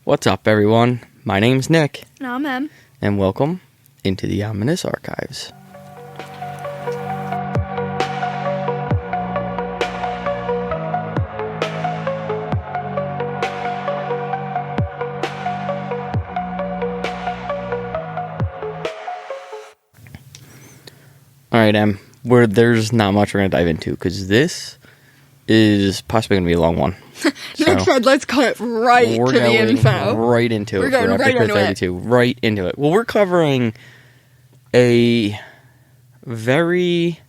What's up, everyone? My name's Nick. And I'm Em. And welcome into the Ominous Archives. All right, Em. There's not much we're going to dive into because this is possibly going to be a long one. Nick said, let's cut right to the info. Right into it. We're going right into 32. Right into it. Well, we're covering a very,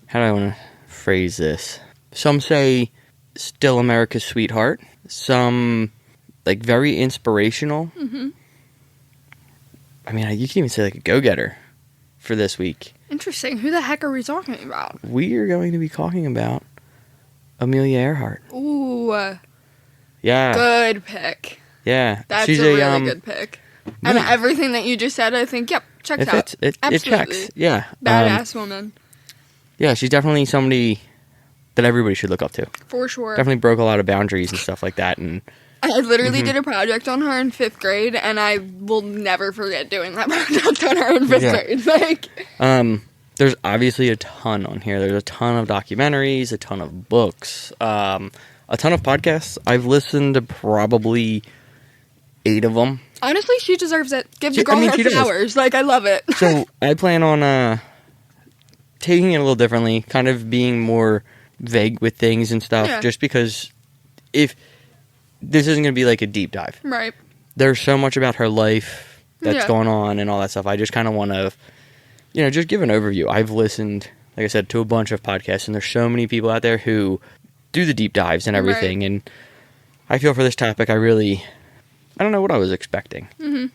how do I want to phrase this? Some say still America's sweetheart. Some, like, very inspirational. Mm-hmm. I mean, you can even say, like, a go-getter for this week. Interesting. Who the heck are we talking about? We are going to be talking about Amelia Earhart. Ooh. Yeah. Good pick. Yeah. That's a really good pick. And everything that you just said, I think, yep, checks out. It checks. Yeah. Badass woman. Yeah, she's definitely somebody that everybody should look up to. For sure. Definitely broke a lot of boundaries and stuff like that. And I literally did a project on her in 5th grade, and I will never forget doing that project on her in 5th grade. There's obviously a ton on here. There's a ton of documentaries, a ton of books, a ton of podcasts. I've listened to probably 8 of them. Honestly, she deserves it. Give the girl her flowers. Like, I love it. So I plan on taking it a little differently, kind of being more vague with things and stuff, just because if this isn't going to be like a deep dive. Right. There's so much about her life that's going on and all that stuff. I just kind of want to, just give an overview. I've listened, like I said, to a bunch of podcasts, and there's so many people out there who do the deep dives and everything. Right. And I feel for this topic, I don't know what I was expecting. Mm-hmm.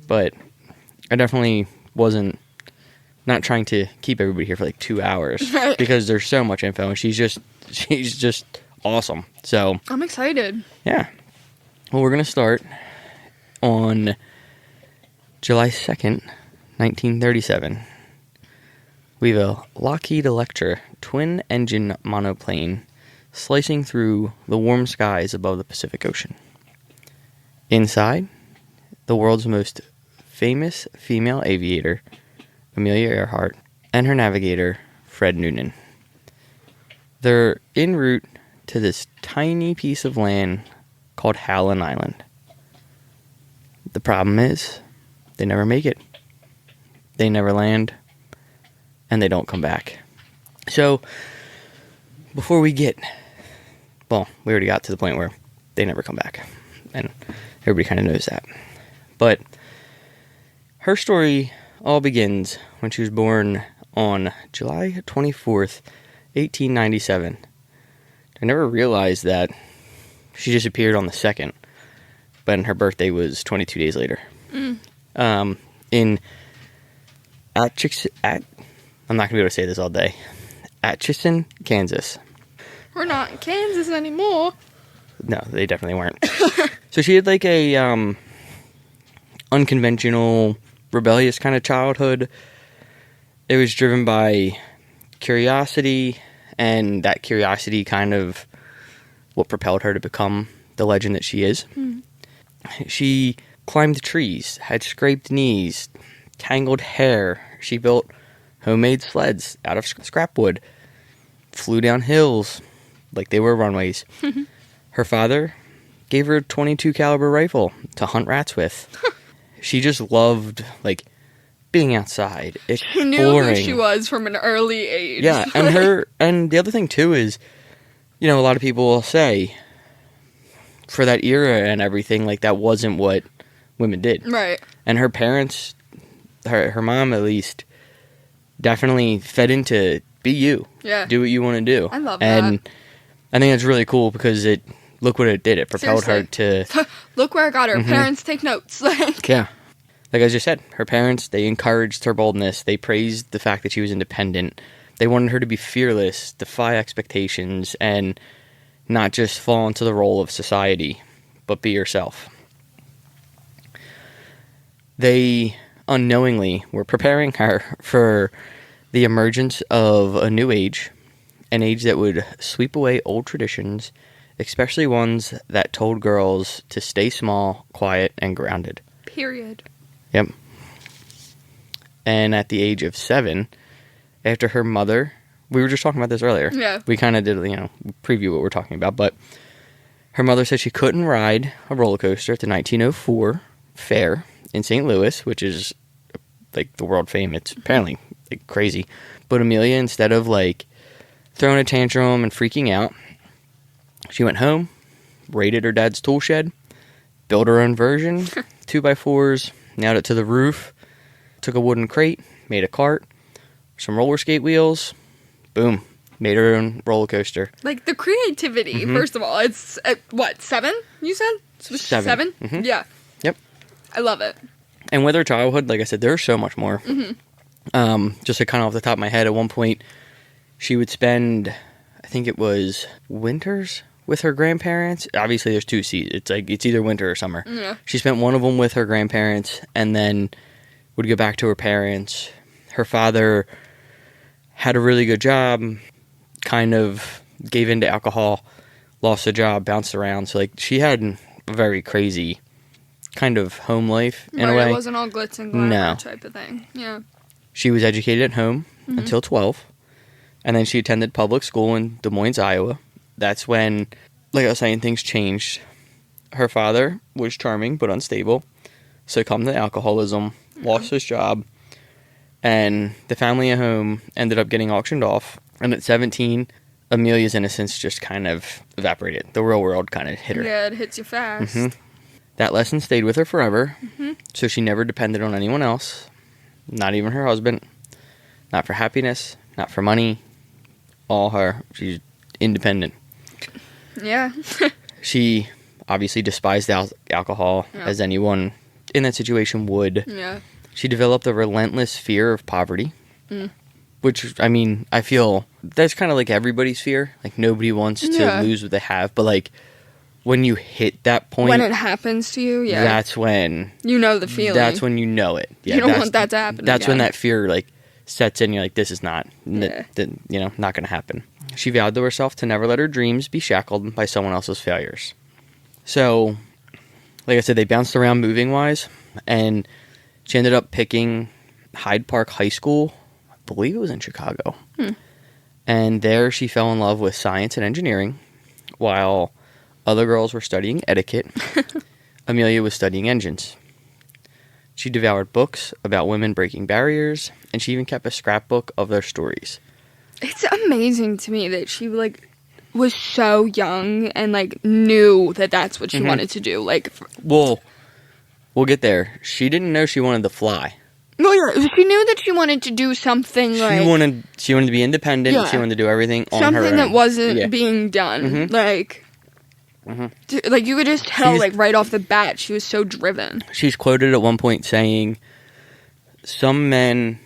But I definitely wasn't not trying to keep everybody here for like 2 hours because there's so much info, and she's just awesome. So I'm excited. Yeah. Well, we're going to start on July 2nd, 1937. We have a Lockheed Electra twin-engine monoplane slicing through the warm skies above the Pacific Ocean. Inside, the world's most famous female aviator, Amelia Earhart, and her navigator, Fred Noonan. They're en route to this tiny piece of land called Howland Island. The problem is, they never make it. They never land, and they don't come back. So, before we already got to the point where they never come back, and everybody kind of knows that. But her story all begins when she was born on July 24th, 1897. I never realized that she disappeared on the 2nd, but her birthday was 22 days later. In Atchison, I'm not going to be able to say this all day. Atchison, Kansas. We're not in Kansas anymore. No, they definitely weren't. So she had like a unconventional, rebellious kind of childhood. It was driven by curiosity, and that curiosity kind of what propelled her to become the legend that she is. She climbed trees, had scraped knees, tangled hair. She built homemade sleds out of scrap wood, flew down hills like they were runways. Her father gave her a .22 caliber rifle to hunt rats with. She just loved, like, being outside, exploring. She knew who she was from an early age. Yeah, and the other thing, too, is, a lot of people will say, for that era and everything, like, that wasn't what women did. Right. And her parents, her mom, at least, definitely fed into, be you. Yeah. Do what you want to do. I love that. And I think it's really cool because look what it did. It propelled her to... Look where it got her. Mm-hmm. Parents take notes. Yeah. Like I just said, her parents, they encouraged her boldness. They praised the fact that she was independent. They wanted her to be fearless, defy expectations, and not just fall into the role of society, but be herself. They unknowingly were preparing her for the emergence of a new age, an age that would sweep away old traditions especially ones that told girls to stay small, quiet, and grounded. Period. Yep. And at the age of 7, after her mother, we were just talking about this earlier. Yeah. We kind of did, preview what we're talking about, but her mother said she couldn't ride a roller coaster at the 1904 fair in St. Louis, which is like the world fame. It's apparently like crazy. But Amelia, instead of like throwing a tantrum and freaking out, she went home, raided her dad's tool shed, built her own version, 2x4s, nailed it to the roof, took a wooden crate, made a cart, some roller skate wheels, boom, made her own roller coaster. Like, the creativity, first of all, it's, what, 7, you said? 7? Mm-hmm. Yeah. Yep. I love it. And with her childhood, like I said, there's so much more. Just to kind of off the top of my head, at one point, she would spend, I think it was winters with her grandparents. Obviously, there's 2 seasons. It's like, it's either winter or summer. Yeah. She spent one of them with her grandparents and then would go back to her parents. Her father had a really good job, kind of gave into alcohol, lost the job, bounced around. So, like, she had a very crazy kind of home life in a way. It wasn't all glitz and glamour type of thing. Yeah. She was educated at home until 12, and then she attended public school in Des Moines, Iowa. That's when, like I was saying, things changed. Her father was charming but unstable, succumbed to alcoholism, lost his job, and the family at home ended up getting auctioned off. And at 17, Amelia's innocence just kind of evaporated. The real world kind of hit her. Yeah, it hits you fast. That lesson stayed with her forever, so she never depended on anyone else, not even her husband, not for happiness, not for money, all her. She's independent. Yeah. She obviously despised alcohol, as anyone in that situation would. Yeah. She developed a relentless fear of poverty, which, I mean, I feel that's kind of like everybody's fear. Like, nobody wants to lose what they have, but, like, when you hit that point... When it happens to you, that's when... You know the feeling. That's when you know it. Yeah, you don't want that to happen That's again. when that fear, like, sets in. You're like, this is not, not going to happen. She vowed to herself to never let her dreams be shackled by someone else's failures. So, like I said, they bounced around moving-wise, and she ended up picking Hyde Park High School. I believe it was in Chicago. And there she fell in love with science and engineering, while other girls were studying etiquette. Amelia was studying engines. She devoured books about women breaking barriers, and she even kept a scrapbook of their stories. It's amazing to me that she, like, was so young and, like, knew that that's what she wanted to do. Like, Well, we'll get there. She didn't know she wanted to fly. well, yeah, she knew that she wanted to do something, She wanted to be independent. Yeah. She wanted to do everything on her own. something that wasn't being done. Like, like, you could just tell, like, right off the bat, she was so driven. She's quoted at one point saying, "Some men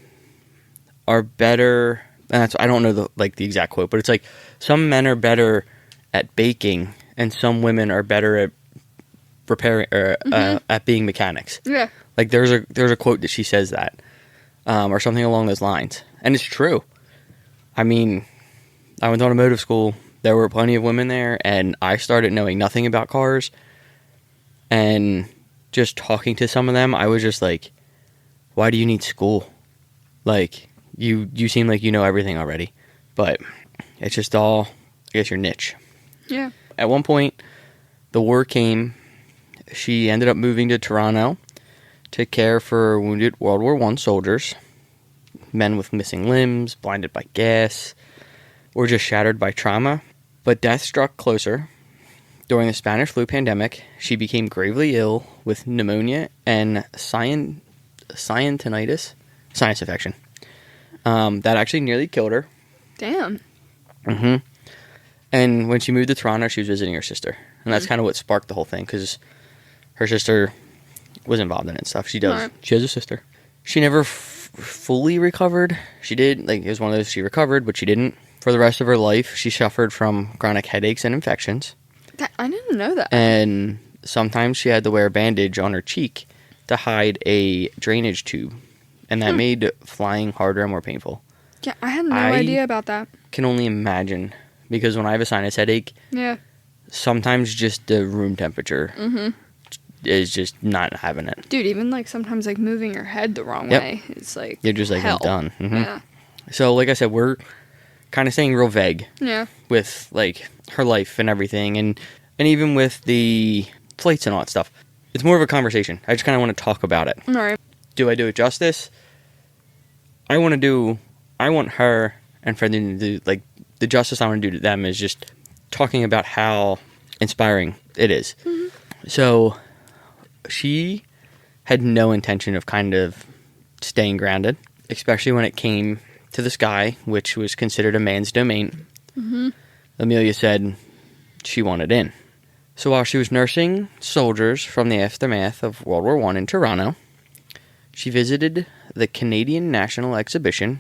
are better," and that's, I don't know the exact quote, but it's like, some men are better at baking, and some women are better at repairing or at being mechanics. Yeah. Like, there's a quote that she says that, or something along those lines, and it's true. I mean, I went to automotive school. There were plenty of women there, and I started knowing nothing about cars. And just talking to some of them, I was just like, why do you need school? Like, you seem like you know everything already. But it's just all, I guess, your niche. Yeah. At one point, the war came. She ended up moving to Toronto to care for wounded World War I soldiers, men with missing limbs, blinded by gas, or just shattered by trauma. But death struck closer. During the Spanish flu pandemic, she became gravely ill with pneumonia and sinus infection. That actually nearly killed her. Damn. And when she moved to Toronto, she was visiting her sister. And that's kind of what sparked the whole thing, because her sister was involved in it and stuff. She does. Right. She has a sister. She never fully recovered. She did. Like, it was one of those, she recovered, but she didn't. For the rest of her life, she suffered from chronic headaches and infections. I didn't know that. And sometimes she had to wear a bandage on her cheek to hide a drainage tube. And that made flying harder and more painful. Yeah, I had no idea about that. Can only imagine, because when I have a sinus headache, Yeah. sometimes just the room temperature is just not having it. Dude, even like sometimes like moving your head the wrong Yep. way, it's like You're just like, hell. I'm done. Yeah. So, like I said, we're kind of staying real vague Yeah. with like her life and everything, and even with the flights and all that stuff. It's more of a conversation. I just kind of want to talk about it. All right. Do I do it justice? I want her and Fred Noonan to do, like, the justice I want to do to them is just talking about how inspiring it is. So, she had no intention of kind of staying grounded, especially when it came to the sky, which was considered a man's domain. Amelia said she wanted in. So while she was nursing soldiers from the aftermath of World War I in Toronto, she visited the Canadian National Exhibition,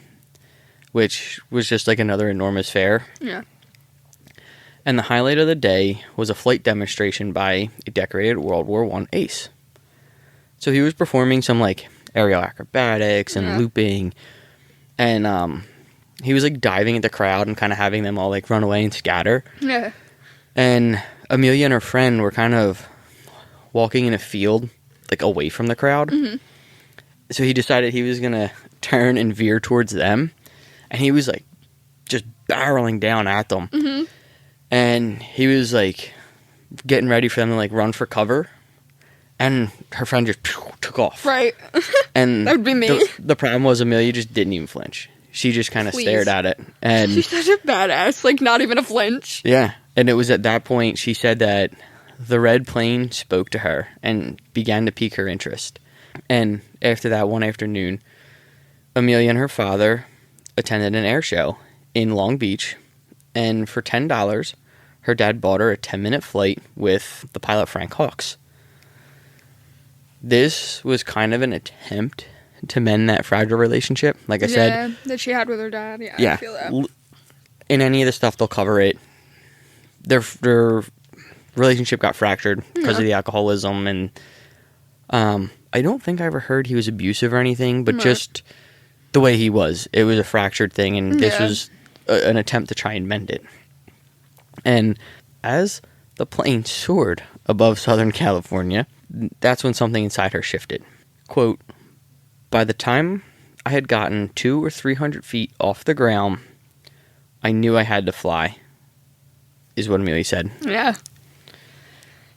which was just like another enormous fair. Yeah. And the highlight of the day was a flight demonstration by a decorated World War I ace. So he was performing some like aerial acrobatics and looping, and he was like diving at the crowd and kind of having them all like run away and scatter. Yeah. And Amelia and her friend were kind of walking in a field like away from the crowd. So he decided he was gonna turn and veer towards them, and he was like just barreling down at them. And he was like getting ready for them to like run for cover, and her friend just took off. Right. And That would be me. The problem was Amelia just didn't even flinch. She just kind of stared at it. And She's such a badass. Like, not even a flinch. yeah. And it was at that point she said that the red plane spoke to her and began to pique her interest. And after that one afternoon, Amelia and her father attended an air show in Long Beach. And for $10, her dad bought her a 10-minute flight with the pilot Frank Hawks. This was kind of an attempt to mend that fragile relationship. Like I said, that she had with her dad. Yeah, I feel that. In any of the stuff, they'll cover it. Their relationship got fractured because of the alcoholism, and I don't think I ever heard he was abusive or anything, but just the way he was. It was a fractured thing, and this was an attempt to try and mend it. And as the plane soared above Southern California, that's when something inside her shifted. Quote, "By the time I had gotten 200 or 300 feet off the ground, I knew I had to fly," is what Amelia said. Yeah.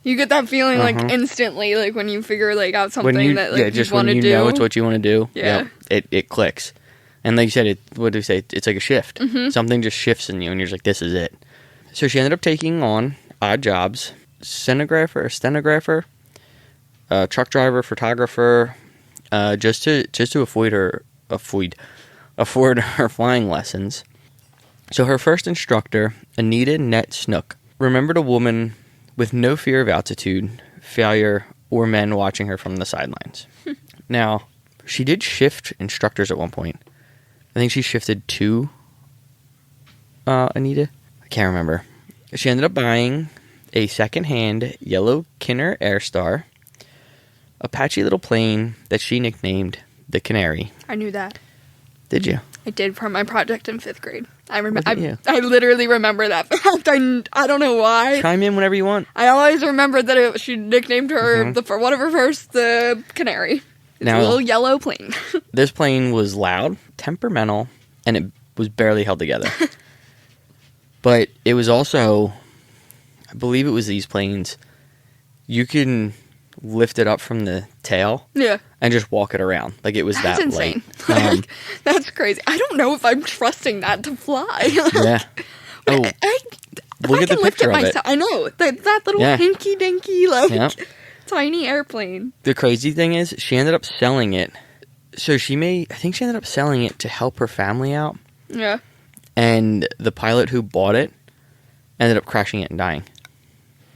You get that feeling, like, instantly, like, when you figure, like, out something that, like, just you want to when do. you know it's what you want to do. Yeah. It clicks. And like you said, what do you say? It's like a shift. Something just shifts in you, and you're just like, this is it. So she ended up taking on odd jobs. Stenographer, truck driver, photographer, just to afford her flying lessons. So her first instructor, Anita Net Snook, remembered a woman with no fear of altitude, failure, or men watching her from the sidelines. Now, she did shift instructors at one point. I think she shifted to Anita. I can't remember. She ended up buying a second-hand yellow Kinner Airstar, a patchy little plane that she nicknamed the Canary. I knew that. Did you? I did for my project in 5th grade. I Look at you. I literally remember that fact. I don't know why. Chime in whenever you want. I always remembered that she nicknamed her one of her first the Canary. It's Now, a little yellow plane. This plane was loud, temperamental, and it was barely held together. But it was also, I believe it was these planes, you can lift it up from the tail and just walk it around. Like, it was That's that insane. light. That's crazy. I don't know if I'm trusting that to fly. Yeah. Oh, look at the picture of it. I know. That little hinky-dinky, tiny airplane. The crazy thing is, she ended up selling it. So I think she ended up selling it to help her family out. Yeah. And the pilot who bought it ended up crashing it and dying.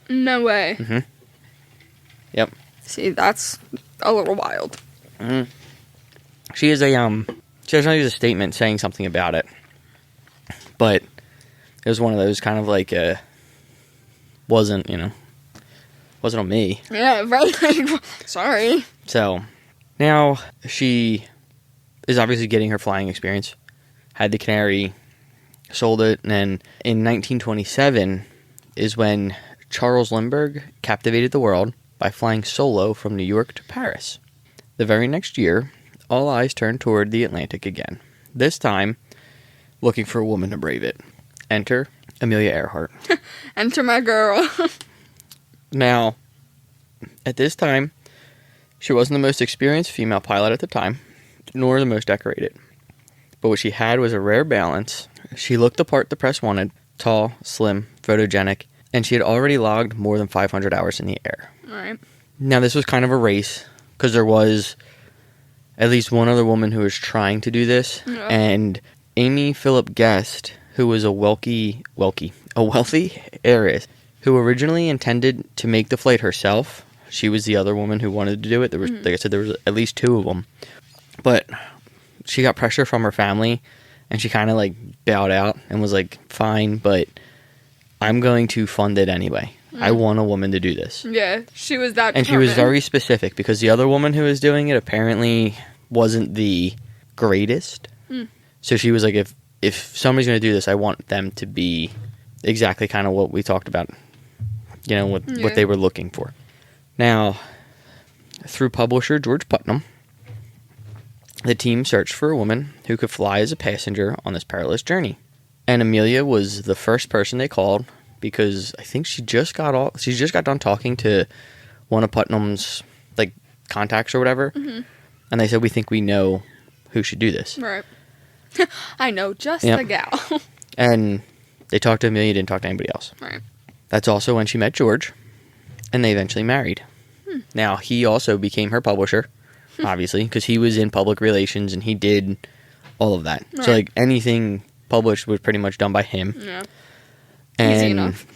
No way. Yep. See, that's a little wild. She has a statement saying something about it. But it was one of those kind of like, wasn't on me. Yeah, right. Sorry. So, now she is obviously getting her flying experience. Had the Canary, sold it, and then in 1927 is when Charles Lindbergh captivated the world by flying solo from New York to Paris. The very next year, all eyes turned toward the Atlantic again. This time, looking for a woman to brave it. Enter Amelia Earhart. Enter my girl. Now, at this time, she wasn't the most experienced female pilot at the time, nor the most decorated. But what she had was a rare balance. She looked the part the press wanted, tall, slim, photogenic, and she had already logged more than 500 hours in the air. All right. Now, this was kind of a race, because there was at least one other woman who was trying to do this, and Amy Phillip Guest, who was a wealthy heiress, who originally intended to make the flight herself. She was the other woman who wanted to do it. There was, like I said, there was at least two of them. But she got pressure from her family, and she kind of like bowed out and was like, fine, but I'm going to fund it anyway. I want a woman to do this. Yeah, she was that And she was very specific, because the other woman who was doing it apparently wasn't the greatest. So she was like, if somebody's going to do this, I want them to be exactly kind of what we talked about, you know, what they were looking for. Now, through publisher George Putnam, the team searched for a woman who could fly as a passenger on this perilous journey. And Amelia was the first person they called, because I think she just got done talking to one of Putnam's like contacts or whatever, and they said, we think we know who should do this. Right. I know just the gal. And they talked to Amelia, didn't talk to anybody else. Right. That's also when she met George, and they eventually married. Now, he also became her publisher, obviously, because he was in public relations and he did all of that. Right. So, like, anything published was pretty much done by him. Yeah. And easy enough.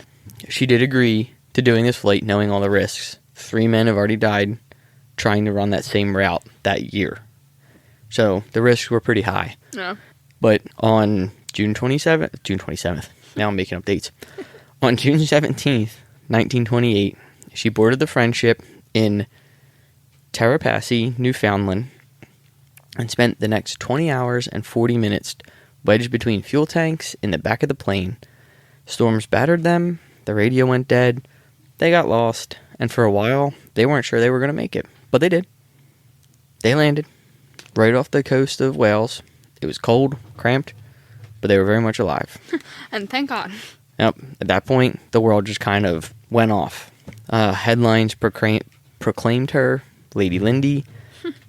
She did agree to doing this flight, knowing all the risks. 3 men have already died trying to run that same route that year. So, the risks were pretty high. Yeah. But on June 27th, now I'm making up dates. On June 17th, 1928, she boarded the Friendship in Tarapassee, Newfoundland, and spent the next 20 hours and 40 minutes wedged between fuel tanks in the back of the plane. Storms battered them, the radio went dead, they got lost, and for a while, they weren't sure they were going to make it. But they did. They landed right off the coast of Wales. It was cold, cramped, but they were very much alive. And thank God. Yep. At that point, the world just kind of went off. Headlines proclaimed her Lady Lindy,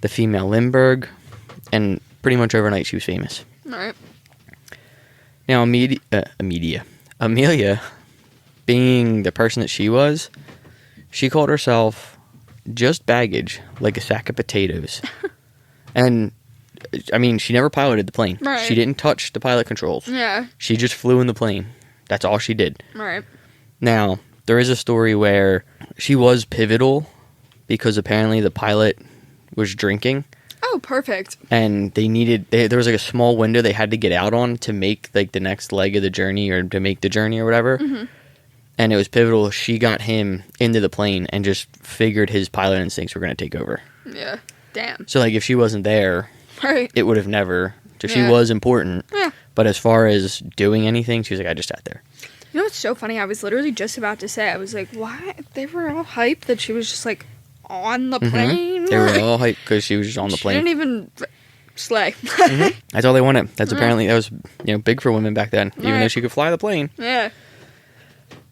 the female Lindbergh, and pretty much overnight she was famous. All right. Now, Amelia, being the person that she was, she called herself just baggage, like a sack of potatoes. And, I mean, she never piloted the plane. Right. She didn't touch the pilot controls. Yeah. She just flew in the plane. That's all she did. Right. Now, there is a story where she was pivotal because apparently the pilot was drinking. Oh, perfect. And there was like a small window they had to get out on to make like the next leg of the journey or to make the journey or whatever. And it was pivotal. She got him into the plane and just figured his pilot instincts were going to take over. Yeah. Damn. So like if she wasn't there, Right. it would have never. So she Yeah. was important. Yeah. But as far as doing anything, she was like, I just sat there. You know what's so funny? I was literally just about to say, I was like, why? They were all hyped that she was just like on the plane. They were all hyped because she was just on the She plane. didn't even slay. That's all they wanted. That's apparently, that was, big for women back then, even though she could fly the plane. Yeah.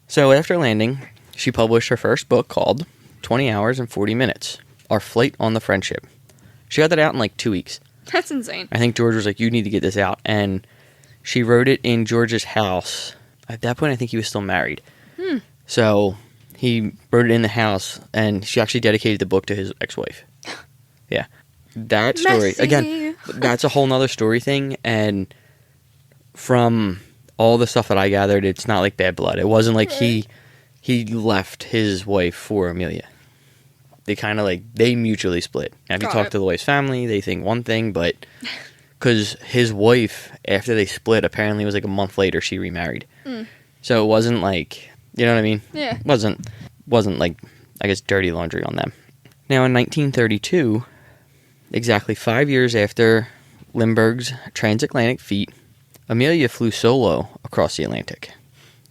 So after landing, she published her first book called 20 Hours and 40 Minutes, Our Flight on the Friendship. She got that out in like 2 weeks. That's insane. I think George was like, you need to get this out. And she wrote it in George's house. At that point, I think he was still married. So he wrote it in the house, and she actually dedicated the book to his ex-wife. Yeah. That story, Messy. again, that's a whole nother story thing. And from all the stuff that I gathered, it's not like bad blood. It wasn't like he left his wife for Amelia. They kind of like, they mutually split. Now, if you talk to the wife's family, they think one thing, but because his wife, after they split, apparently it was like a month later, she remarried. So it wasn't like, you know what I mean? Yeah. Wasn't like, I guess, dirty laundry on them. Now, in 1932, exactly 5 years after Lindbergh's transatlantic feat, Amelia flew solo across the Atlantic.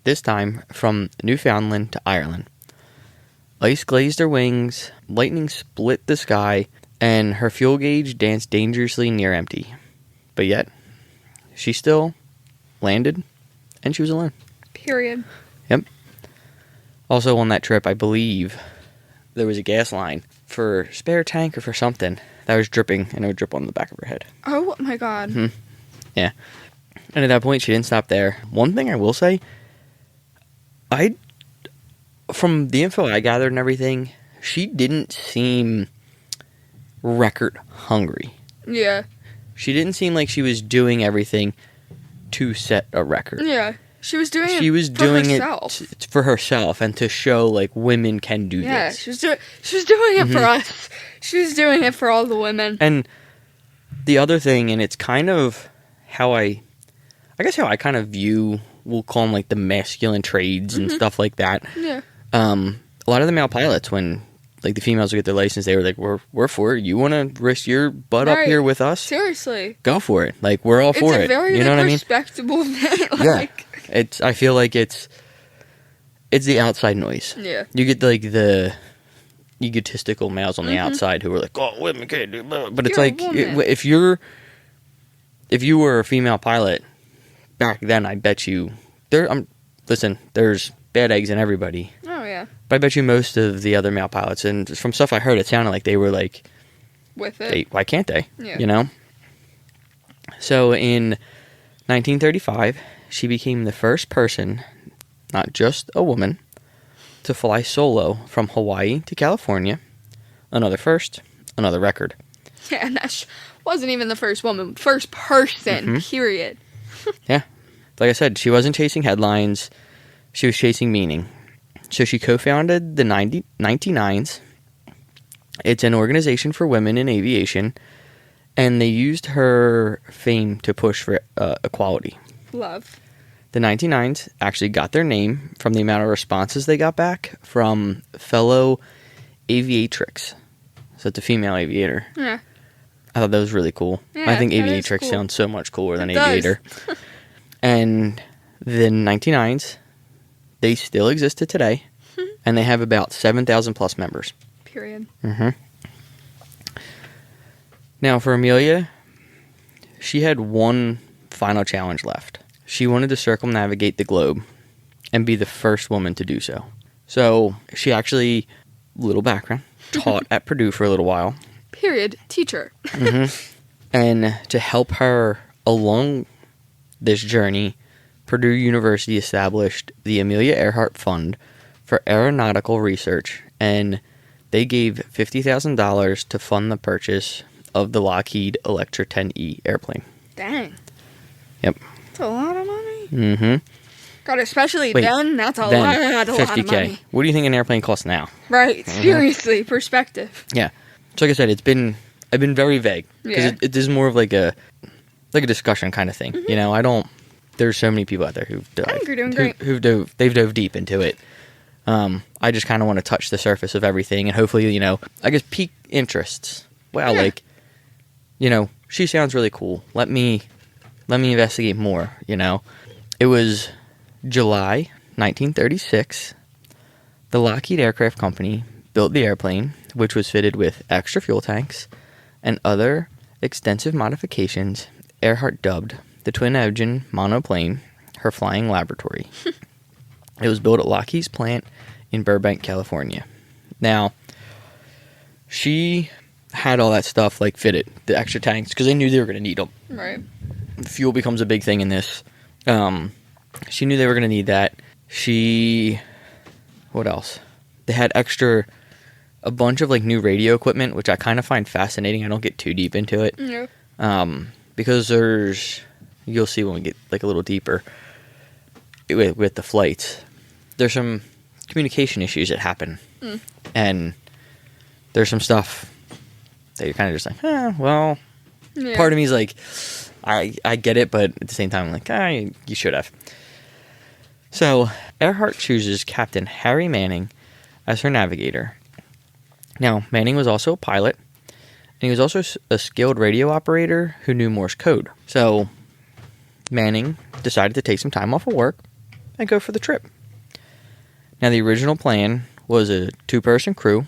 this time from Newfoundland to Ireland. Ice glazed her wings, lightning split the sky, and her fuel gauge danced dangerously near empty. But yet, she still landed, and she was alone. Period. Yep. Also on that trip, I believe there was a gas line for spare tank or for something that was dripping, and it would drip on the back of her head. Oh my god. Mm-hmm. Yeah. And at that point, she didn't stop there. One thing I will say, from the info I gathered and everything, she didn't seem record hungry. Yeah. She didn't seem like she was doing everything to set a record. Yeah. She was doing it for herself and to show like women can do this. She was doing it for us. She was doing it for all the women. And the other thing, and it's kind of how I kind of view, we'll call them like the masculine trades and stuff like that. Yeah. A lot of the male pilots, when like the females would get their license, they were like, we're for it. You want to risk your butt up here with us? Seriously. Go for it. Like, we're all for it. It's a very you know what I mean? respectable thing. Like, yeah. I feel like it's the outside noise. Yeah. You get like the egotistical males on the outside who are like, oh, women can't do that. But it's like, if you were a female pilot back then, I bet you listen, there's bad eggs in everybody. Oh yeah. But I bet you most of the other male pilots, and from stuff I heard, it sounded like they were like, with it. Why can't they? Yeah. You know? So in 1935, she became the first person, not just a woman, to fly solo from Hawaii to California. Another first, another record. Yeah, and that wasn't even the first woman. First person, period. Yeah. Like I said, she wasn't chasing headlines. She was chasing meaning. So she co-founded the 99s. It's an organization for women in aviation, and they used her fame to push for equality. Love. The 99s actually got their name from the amount of responses they got back from fellow aviatrix. So it's a female aviator. Yeah. I thought that was really cool. Yeah, I think that aviatrix cool. sounds so much cooler than It does. aviator. And the 99s, they still exist to today, and they have about 7,000 plus members. Period. Now, for Amelia, she had one final challenge left. She wanted to circumnavigate the globe and be the first woman to do so. So, she actually, little background, taught at Purdue for a little while. Period. Teacher. And to help her along this journey, Purdue University established the Amelia Earhart Fund for Aeronautical Research, and they gave $50,000 to fund the purchase of the Lockheed Electra 10E airplane. Dang. Yep. That's a lot of money. God, especially Wait, then, that's a lot of money. What do you think an airplane costs now? Right. Seriously. Perspective. Yeah. So like I said, I've been very vague. Because it is more of like a discussion kind of thing. You know, there's so many people out there who've they've dove deep into it. I just kind of want to touch the surface of everything and hopefully, you know, I guess pique interests. Wow, like, you know, she sounds really cool. Let me investigate more, you know. It was July 1936. The Lockheed Aircraft Company built the airplane, which was fitted with extra fuel tanks and other extensive modifications Earhart dubbed the twin-engine monoplane her flying laboratory. It was built at Lockheed's plant in Burbank, California. Now, she had all that stuff like fitted, the extra tanks, because they knew they were going to need them. Right. Fuel becomes a big thing in this. She knew they were going to need that. What else? They had a bunch of like new radio equipment, which I kind of find fascinating. I don't get too deep into it. Yeah. Because you'll see when we get like a little deeper with the flights, there's some communication issues that happen. And there's some stuff that you're kind of just like, well, part of me is like, I get it, but at the same time, I'm like, you should have. So, Earhart chooses Captain Harry Manning as her navigator. Now, Manning was also a pilot, and he was also a skilled radio operator who knew Morse code. So, Manning decided to take some time off of work and go for the trip. Now, the original plan was a 2-person crew.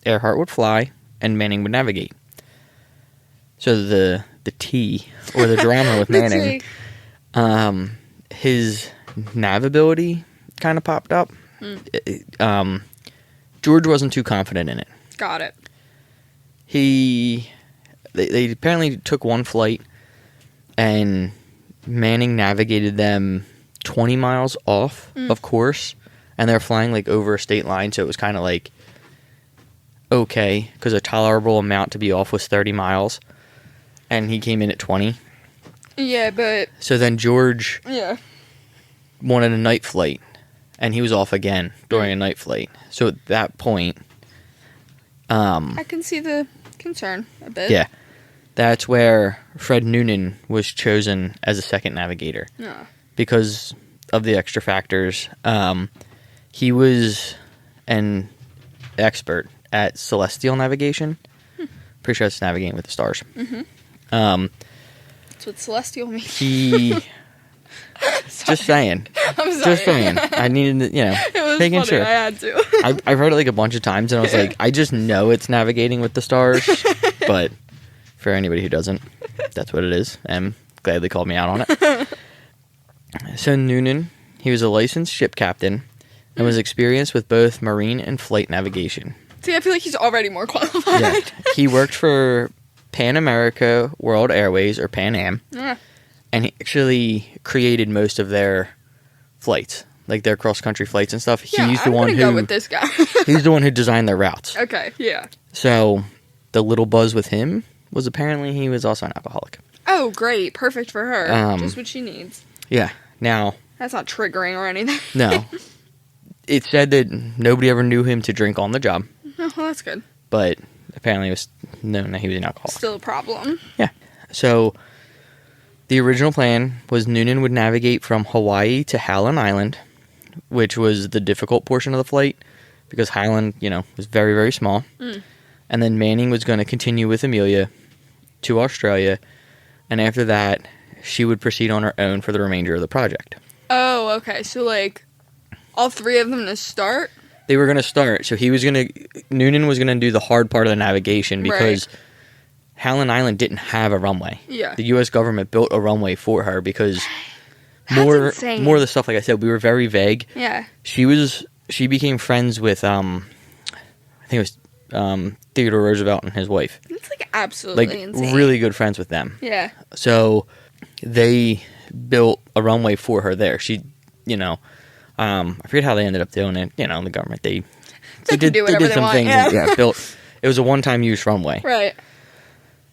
Earhart would fly, and Manning would navigate. So the T, or the drama with Manning, his nav ability kind of popped up. George wasn't too confident in it. Got it. They apparently took one flight, and Manning navigated them 20 miles off of course, and they're flying like over a state line, so it was kind of like okay, because a tolerable amount to be off was 30 miles, and he came in at 20. Yeah, but... So then George Yeah. wanted a night flight, and he was off again during a night flight. So at that point... I can see the concern a bit. Yeah. That's where Fred Noonan was chosen as a second navigator. Yeah. Because of the extra factors. He was an expert at celestial navigation. Pretty sure it's navigating with the stars. That's what celestial means. He... Just saying. I'm sorry. Just saying. I needed to, It was making funny. sure. I had to. I've heard it like a bunch of times, and I was like, I just know it's navigating with the stars. But for anybody who doesn't, that's what it is. And glad they called me out on it. So Noonan, he was a licensed ship captain and was experienced with both marine and flight navigation. See, I feel like he's already more qualified. Yeah. He worked for Pan America World Airways, or Pan Am. Yeah. And he actually created most of their flights, like their cross-country flights and stuff. Yeah, He's the I'm one gonna who go with this guy. he's the one who designed their routes. Okay, yeah. So the little buzz with him was apparently he was also an alcoholic. Oh, great. Perfect for her. Just what she needs. Yeah. Now, That's not triggering or anything. no. It said that nobody ever knew him to drink on the job, Oh, well, that's good. but apparently it was known that he was an alcoholic. Still a problem. Yeah. So the original plan was Noonan would navigate from Hawaii to Howland Island, which was the difficult portion of the flight because Howland, was very, very small. And then Manning was going to continue with Amelia to Australia, and after that, she would proceed on her own for the remainder of the project. Oh, okay. So, all three of them to start? They were going to start, so Noonan was going to do the hard part of the navigation because Howland Island didn't have a runway. Yeah. The U.S. government built a runway for her because That's more insane. of the stuff, like I said, we were very vague. Yeah. She became friends with, I think it was Theodore Roosevelt and his wife. It's, absolutely insane. Really good friends with them. Yeah. So they built a runway for her there. She, I forget how they ended up doing it. The government, they can do whatever they want, things. yeah. Built. It was a one-time use runway. Right.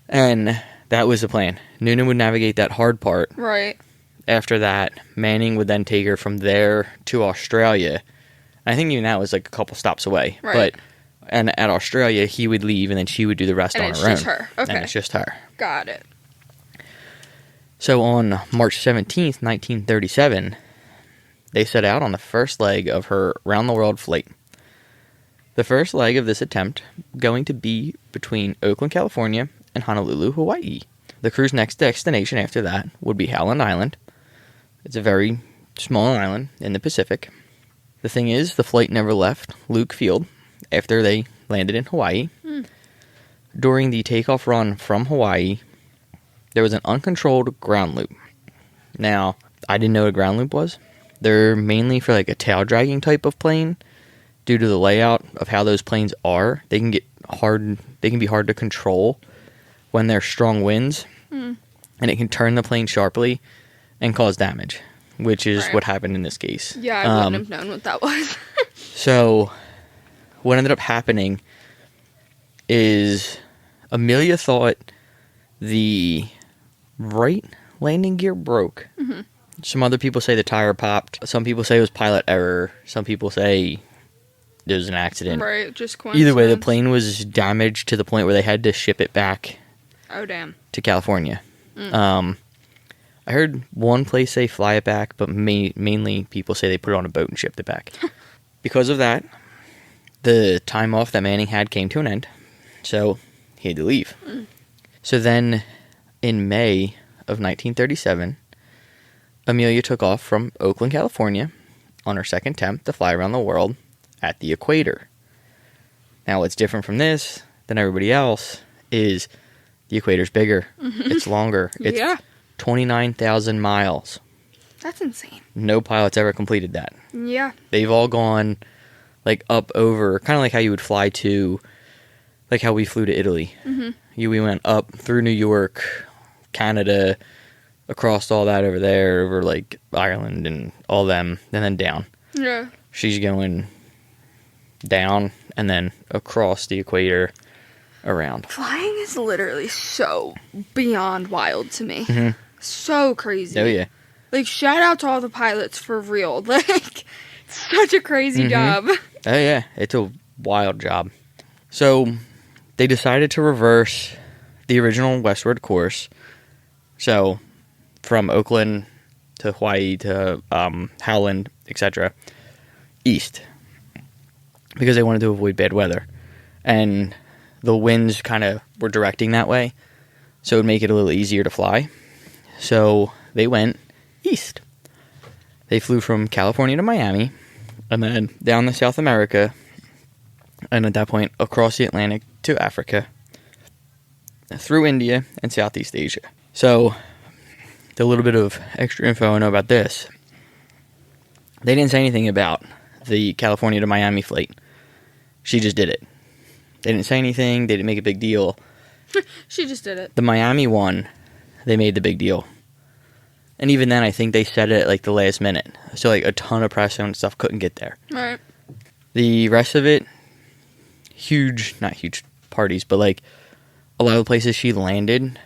And that was the plan. Noonan would navigate that hard part. Right. After that, Manning would then take her from there to Australia. I think even that was a couple stops away. Right. And at Australia, he would leave, and then she would do the rest on her own. And it's just her. Okay. And it's just her. Got it. So on March 17th, 1937, they set out on the first leg of her round-the-world flight. The first leg of this attempt going to be between Oakland, California, and Honolulu, Hawaii. The crew's next destination after that would be Howland Island. It's a very small island in the Pacific. The thing is, the flight never left Luke Field after they landed in Hawaii. During the takeoff run from Hawaii, there was an uncontrolled ground loop. Now, I didn't know what a ground loop was. They're mainly for a tail dragging type of plane. Due to the layout of how those planes are, they can be hard to control when there's strong winds, and it can turn the plane sharply and cause damage, which is what happened in this case. Yeah, I wouldn't have known what that was. So, what ended up happening is Amelia thought the right landing gear broke. Some other people say the tire popped. Some people say it was pilot error. Some people say there was an accident. Right, just coincidence. Either way, the plane was damaged to the point where they had to ship it back. Oh, damn. To California. I heard one place say fly it back, but mainly people say they put it on a boat and shipped it back. Because of that, the time off that Manning had came to an end, so he had to leave. So then, in May of 1937, Amelia took off from Oakland, California, on her second attempt to fly around the world at the equator. Now, what's different from this than everybody else is the equator's bigger. It's longer. It's 29,000 miles. That's insane. No pilot's ever completed that. Yeah. They've all gone, like, up over, kind of like how you would fly to, like how we flew to Italy. We went up through New York, Canada, across all that over there, over, like, Ireland and all them, and then down. Yeah. She's going down and then across the equator around. Flying is literally so beyond wild to me. So crazy. Oh, yeah. Like, shout out to all the pilots for real. Like, such a crazy job. Oh, yeah. It's a wild job. So, they decided to reverse the original westward course. So, from Oakland to Hawaii to Howland, etc., east. Because they wanted to avoid bad weather. And the winds kind of were directing that way. So, it would make it a little easier to fly. So, they went east. They flew from California to Miami, and then down to South America, and at that point across the Atlantic to Africa, through India and Southeast Asia. So, the little bit of extra info I know about this, they didn't say anything about the California to Miami flight. She just did it. They didn't say anything, they didn't make a big deal. She just did it. The Miami one, they made the big deal. And even then, I think they said it at, like, the last minute. So, like, a ton of press and stuff couldn't get there. Right. The rest of it, not huge parties, but, like, a lot of the places she landed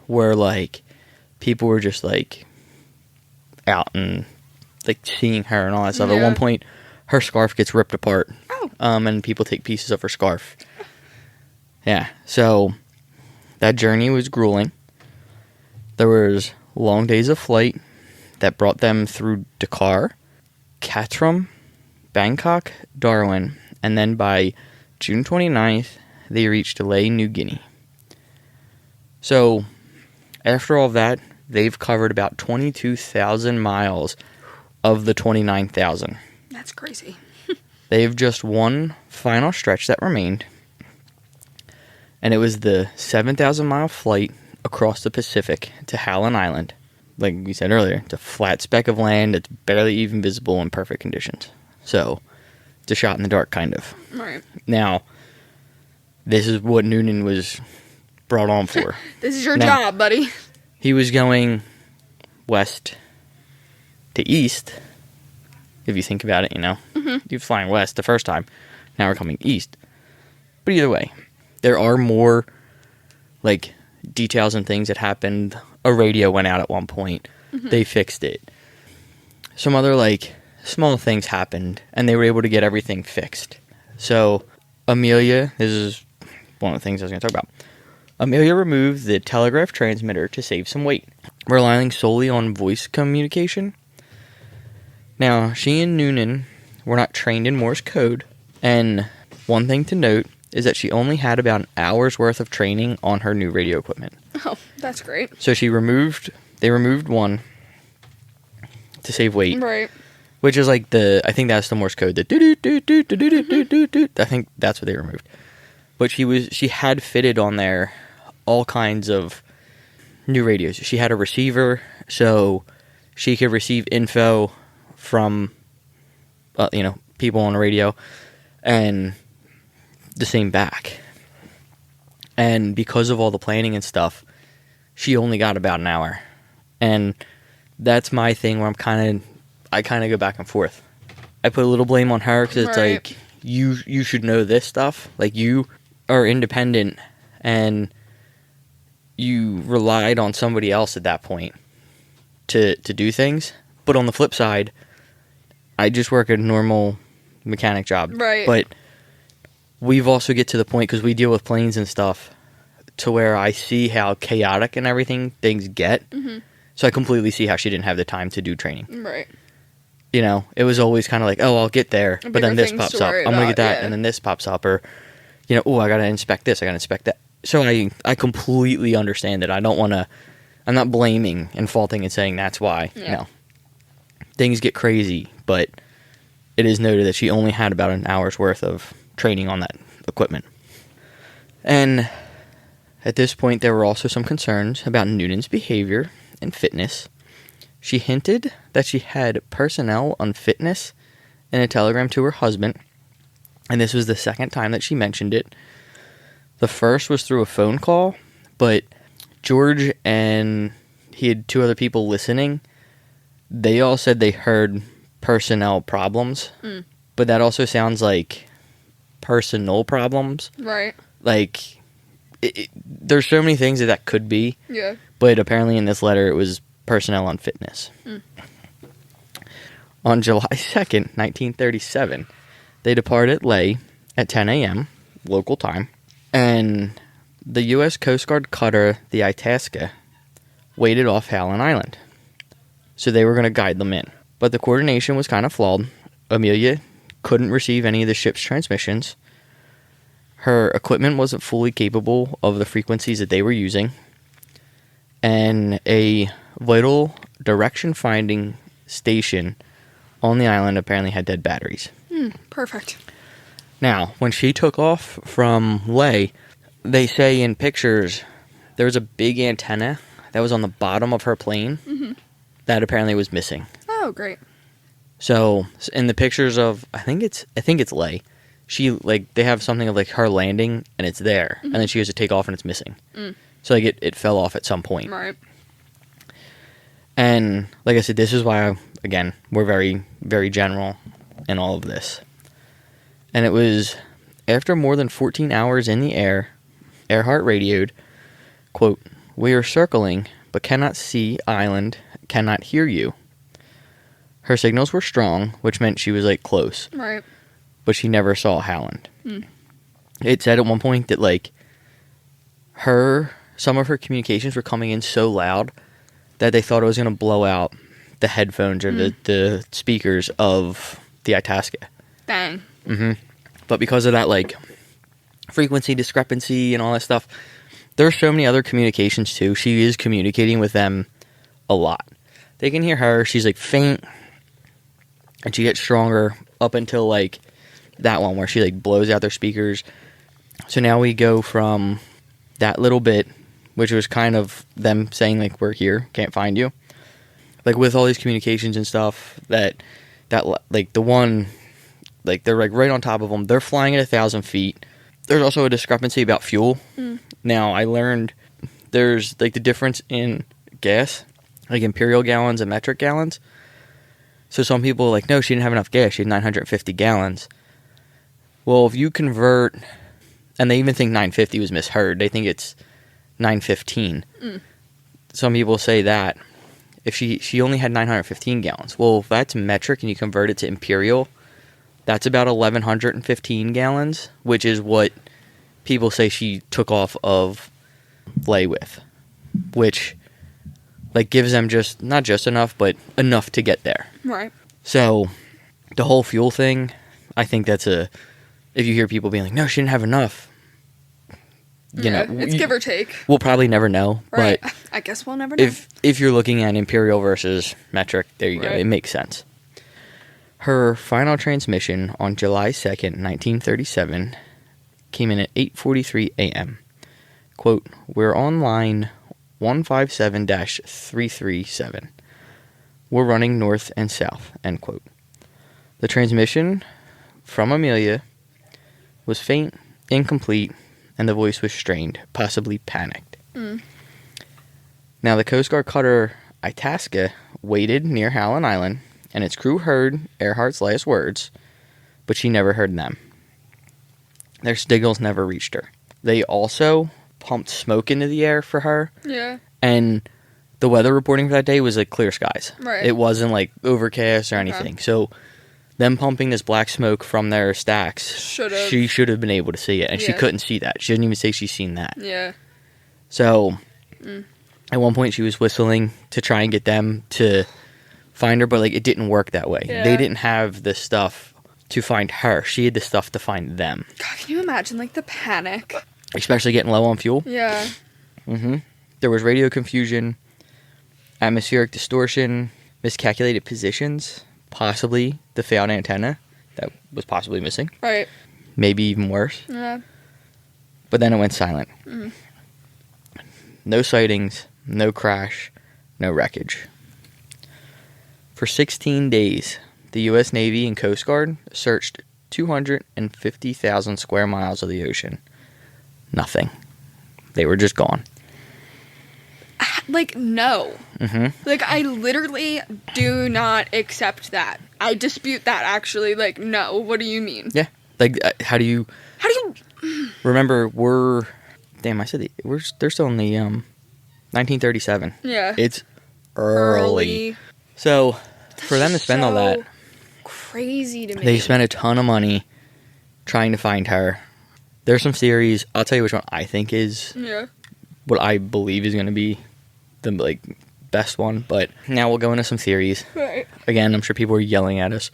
were, like, people were just, like, out and, like, seeing her and all that stuff. Yeah. At one point, her scarf gets ripped apart. Oh. And people take pieces of her scarf. Yeah. So, that journey was grueling. There was long days of flight that brought them through Dakar, Katram, Bangkok, Darwin, and then by June 29th, they reached Lae, New Guinea. So, after all that, they've covered about 22,000 miles of the 29,000. That's crazy. They have just one final stretch that remained, and it was the 7,000-mile flight across the Pacific to Howland Island. Like we said earlier, it's a flat speck of land that's barely even visible in perfect conditions. So, it's a shot in the dark, kind of. Right. Now, this is what Noonan was brought on for. This is your job, buddy. He was going west to east, if you think about it, you know. You're flying west the first time. Now we're coming east. But either way, there are more, like, details and things that happened. A radio went out at one point. They fixed it. Some other, like, small things happened, and they were able to get everything fixed. So, Amelia, this is one of the things I was going to talk about. Amelia removed the telegraph transmitter to save some weight, relying solely on voice communication. Now, she and Noonan were not trained in Morse code, and one thing to note is that she only had about an hour's worth of training on her new radio equipment. Oh, that's great. So they removed one to save weight. Right. Which is like I think that's the Morse code, the do-do-do-do-do-do-do-do-do. I think that's what they removed. But she had fitted on there all kinds of new radios. She had a receiver, so she could receive info from, people on the radio, and the same back. And because of all the planning and stuff, she only got about an hour. And that's my thing where I kind of go back and forth. I put a little blame on her because it's like, you should know this stuff. Like, you are independent and you relied on somebody else at that point to do things. But on the flip side, I just work a normal mechanic job. Right. But we've also get to the point, because we deal with planes and stuff, to where I see how chaotic and everything things get. Mm-hmm. So I completely see how she didn't have the time to do training. Right. It was always kind of like, oh, I'll get there, but then this pops up. I'm going to get that, and then this pops up. Or, oh, I got to inspect this, I got to inspect that. So I completely understand it. I don't want to, I'm not blaming and faulting and saying that's why. Yeah. No. Things get crazy, but it is noted that she only had about an hour's worth of training on that equipment. And at this point, there were also some concerns about Noonan's behavior and fitness. She hinted that she had personnel unfitness in a telegram to her husband, and this was the second time that she mentioned it. The first was through a phone call, but George and he had two other people listening. They all said they heard personnel problems, but that also sounds like personal problems. Right. Like, there's so many things that could be. Yeah. But apparently in this letter, it was personnel unfitness. On July 2nd, 1937, they departed Ley at 10 a.m. local time, and the U.S. Coast Guard cutter, the Itasca, waited off Howland Island. So they were going to guide them in. But the coordination was kind of flawed. Amelia couldn't receive any of the ship's transmissions. Her equipment wasn't fully capable of the frequencies that they were using. And a vital direction-finding station on the island apparently had dead batteries. Perfect. Now, when she took off from Ley, they say in pictures there was a big antenna that was on the bottom of her plane that apparently was missing. Oh, great. So, in the pictures of, I think it's Ley, she, like, they have something of, like, her landing, and it's there, and then she goes to take off, and it's missing. So, like, it fell off at some point. Right. And, like I said, this is why, again, we're very, very general in all of this. And it was after more than 14 hours in the air, Earhart radioed, quote, "We are circling, but cannot see island, cannot hear you." Her signals were strong, which meant she was, like, close. Right. But she never saw Howland. It said at one point that, like, some of her communications were coming in so loud that they thought it was going to blow out the headphones or the speakers of the Itasca. Dang. But because of that, like, frequency discrepancy and all that stuff, there's so many other communications, too. She is communicating with them a lot. They can hear her. She's, like, faint. And she gets stronger up until, like, that one where she, like, blows out their speakers. So now we go from that little bit, which was kind of them saying, like, we're here, can't find you. Like, with all these communications and stuff, that like, the one, like, they're, like, right on top of them. They're flying at 1,000 feet. There's also a discrepancy about fuel. Now, I learned there's, like, the difference in gas, like, imperial gallons and metric gallons. So some people are like, no, she didn't have enough gas. She had 950 gallons. Well, if you convert, and they even think 950 was misheard. They think it's 915. Some people say that. If she only had 915 gallons. Well, if that's metric and you convert it to imperial, that's about 1,115 gallons, which is what people say she took off of Ley with. Which, like, gives them just, not just enough, but enough to get there. Right. So, the whole fuel thing, I think that's if you hear people being like, no, she didn't have enough. You know, it's give or take. We'll probably never know. Right. But I guess we'll never know. If you're looking at imperial versus metric, there you go. It makes sense. Her final transmission on July 2nd, 1937, came in at 8:43 a.m. Quote, "We're on line 157-337. We're running north and south," end quote. The transmission from Amelia was faint, incomplete, and the voice was strained, possibly panicked. Now, the Coast Guard cutter Itasca waited near Howland Island, and its crew heard Earhart's last words, but she never heard them. Their signals never reached her. They also pumped smoke into the air for her. Yeah. And the weather reporting for that day was like clear skies. Right. It wasn't like overcast or anything. So them pumping this black smoke from their stacks, she should have been able to see it. And she couldn't see that. She didn't even say she's seen that. Yeah. So at one point she was whistling to try and get them to find her, but like it didn't work that way. Yeah. They didn't have the stuff to find her. She had the stuff to find them. God, can you imagine like the panic? Especially getting low on fuel. Yeah. There was radio confusion, atmospheric distortion, miscalculated positions, possibly the failed antenna that was possibly missing. Right. Maybe even worse. Yeah. But then it went silent. No sightings, no crash, no wreckage. For 16 days, the U.S. Navy and Coast Guard searched 250,000 square miles of the ocean. Nothing. They were just gone. Like, no. Like, I literally do not accept that. I dispute that, actually. Like, no. What do you mean? Yeah. Like, how do you... Remember, they're still in the, 1937. Yeah. It's early. So, for them to spend all that... Crazy to me. They spent a ton of money trying to find her. There's some theories. I'll tell you which one I think is... Yeah. What I believe is going to be the, like, best one. But now we'll go into some theories. Right. Again, I'm sure people are yelling at us.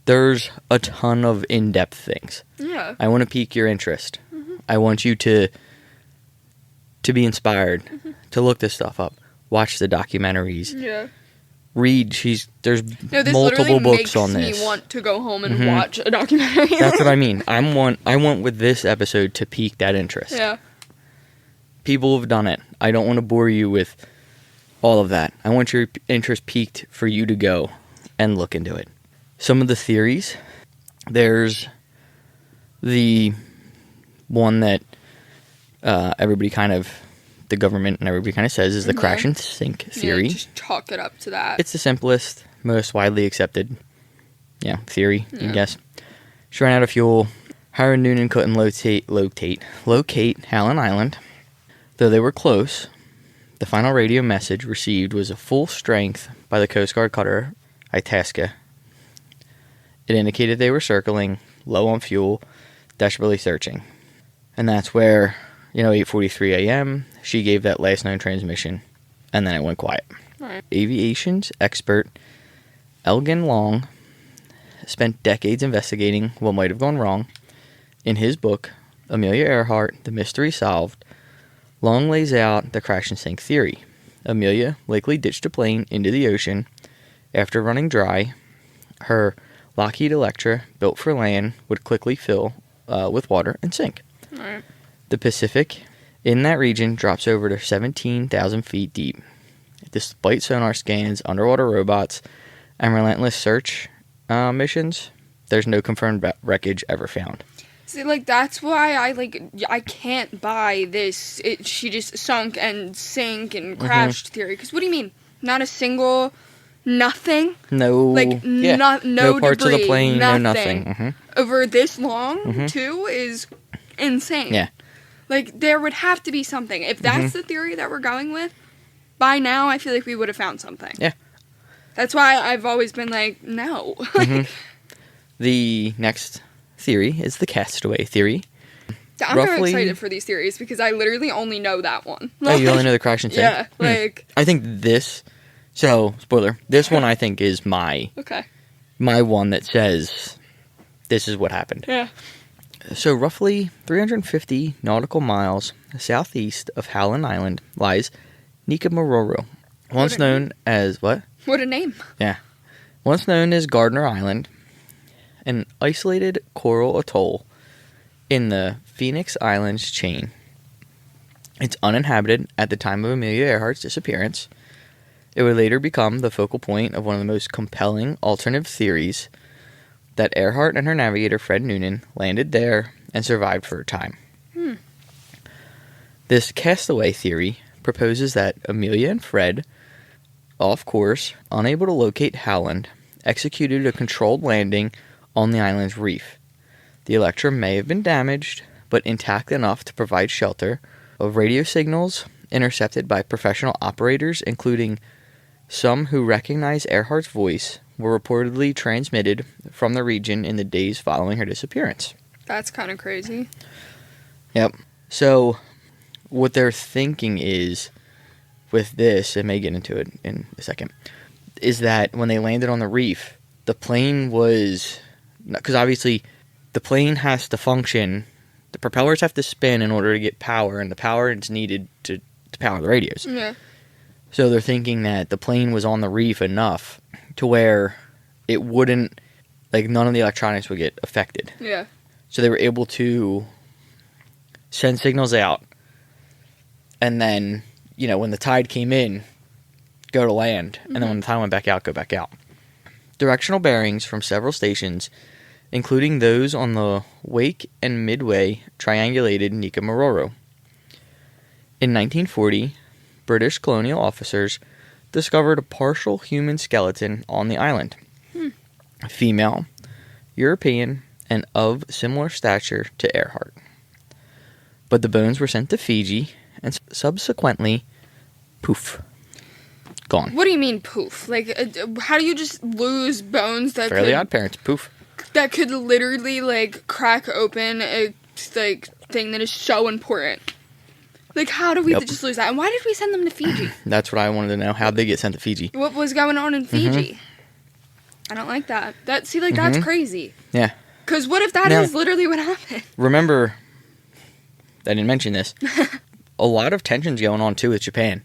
There's a ton of in-depth things. Yeah. I want to pique your interest. I want you to be inspired, to look this stuff up, watch the documentaries, Yeah. read. There's No, this multiple literally books on this. makes me want to go home and watch a documentary. That's what I mean. I want with this episode to pique that interest. Yeah. People have done it. I don't want to bore you with all of that. I want your interest piqued for you to go and look into it. Some of the theories, there's the one that everybody kind of, the government and everybody kind of says is the crash and sink theory. Yeah, just chalk it up to that. It's the simplest, most widely accepted, theory, I guess. She ran out of fuel. Howland Noonan couldn't locate Howland Island. Though they were close, the final radio message received was a full strength by the Coast Guard cutter Itasca. It indicated they were circling, low on fuel, desperately searching. And that's where, 8:43 a.m., she gave that last known transmission, and then it went quiet. Right. Aviation's expert, Elgin Long, spent decades investigating what might have gone wrong. In his book, Amelia Earhart, The Mystery Solved, Long lays out the crash and sink theory. Amelia likely ditched a plane into the ocean. After running dry, her Lockheed Electra, built for land, would quickly fill with water and sink. Right. The Pacific in that region drops over to 17,000 feet deep. Despite sonar scans, underwater robots, and relentless search missions, there's no confirmed wreckage ever found. See, like, that's why I can't buy this, she just sunk and sank and crashed theory. Because what do you mean? Not a single, nothing? No. Like, no parts debris, of the plane, nothing. no nothing. Over this long, too, is insane. Yeah. Like, there would have to be something. If that's the theory that we're going with, by now, I feel like we would have found something. Yeah. That's why I've always been like, no. The next theory is the castaway theory. I'm very excited for these theories because I literally only know that one. Oh, you only know the crash and sink? Yeah, like... I think this... So, spoiler. This one I think is my one that says this is what happened. Yeah. So, roughly 350 nautical miles southeast of Howland Island lies Nikamororo, once known as... What? What a name. Yeah. Once known as Gardner Island, an isolated coral atoll in the Phoenix Islands chain. It's uninhabited at the time of Amelia Earhart's disappearance. It would later become the focal point of one of the most compelling alternative theories that Earhart and her navigator Fred Noonan landed there and survived for a time. This castaway theory proposes that Amelia and Fred, off course, unable to locate Howland, executed a controlled landing on the island's reef. The Electra may have been damaged, but intact enough to provide shelter of radio signals intercepted by professional operators, including some who recognized Earhart's voice, were reportedly transmitted from the region in the days following her disappearance. That's kind of crazy. Yep. So, what they're thinking is, with this, and may get into it in a second, is that when they landed on the reef, the plane was... Because obviously, the plane has to function, the propellers have to spin in order to get power, and the power is needed to power the radios. Yeah. So they're thinking that the plane was on the reef enough to where it wouldn't, like, none of the electronics would get affected. Yeah. So they were able to send signals out, and then, you know, when the tide came in, go to land, and then when the tide went back out, go back out. Directional bearings from several stations, including those on the Wake and Midway, triangulated Nicomaroro. In 1940, British colonial officers discovered a partial human skeleton on the island. Female, European, and of similar stature to Earhart. But the bones were sent to Fiji, and subsequently, poof, gone. What do you mean poof? Like, how do you just lose bones that Fairly Odd Parents, poof. that could literally, like, crack open a, like, thing that is so important? Like, how do we just lose that? And why did we send them to Fiji? That's what I wanted to know. How'd they get sent to Fiji? What was going on in Fiji? I don't like that. That's crazy. Yeah. Because what if that is literally what happened? Remember, I didn't mention this, a lot of tensions going on, too, with Japan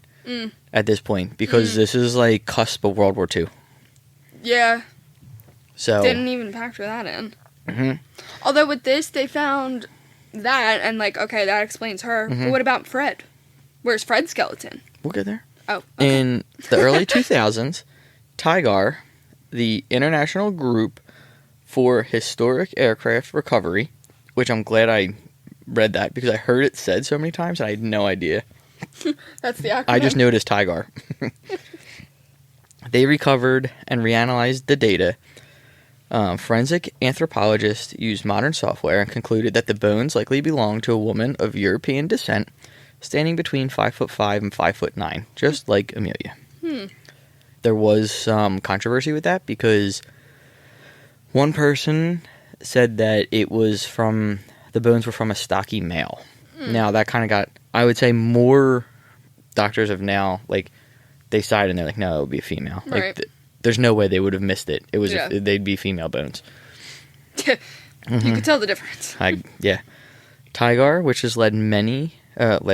at this point, because this is, like, cusp of World War II. Yeah. So. Didn't even factor that in. Although with this, they found that, and, like, okay, that explains her. But what about Fred? Where's Fred's skeleton? We'll get there. Oh, okay. In the early 2000s, TIGAR, the International Group for Historic Aircraft Recovery, which I'm glad I read that because I heard it said so many times and I had no idea. That's the acronym. I just noticed TIGAR. They recovered and reanalyzed the data. Forensic anthropologists used modern software and concluded that the bones likely belonged to a woman of European descent, standing between 5'5" and 5'9", just like Amelia. There was some controversy with that because one person said that it was the bones were from a stocky male. Now that kind of got, I would say, more doctors have now, like, they sided and they're like, no, it would be a female. Right. Like, there's no way they would have missed it. It was, they'd be female bones. You could tell the difference. TIGAR, which has led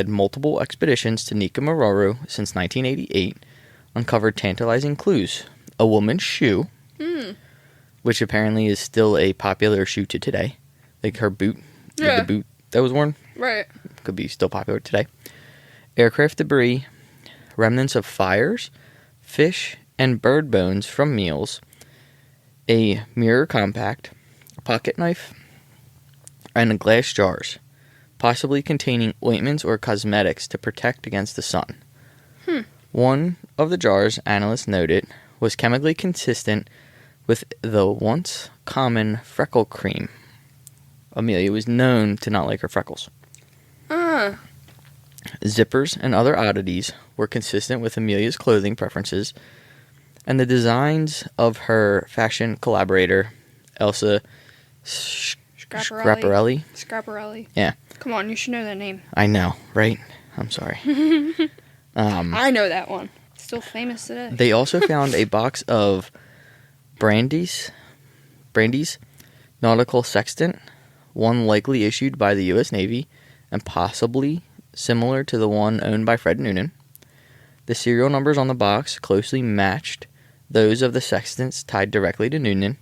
multiple expeditions to Nicomaroro since 1988, uncovered tantalizing clues. A woman's shoe, which apparently is still a popular shoe to today. Like her boot, the boot that was worn. Right. Could be still popular today. Aircraft debris, remnants of fires, fish, and bird bones from meals, a mirror compact, a pocket knife, and glass jars, possibly containing ointments or cosmetics to protect against the sun. One of the jars, analysts noted, was chemically consistent with the once common freckle cream. Amelia was known to not like her freckles. Zippers and other oddities were consistent with Amelia's clothing preferences, and the designs of her fashion collaborator, Elsa Schiaparelli. Schiaparelli. Yeah. Come on, you should know that name. I know, right? I'm sorry. I know that one. Still famous today. They also found a box of Brandy's nautical sextant, one likely issued by the U.S. Navy and possibly similar to the one owned by Fred Noonan. The serial numbers on the box closely matched those of the sextants tied directly to Noonan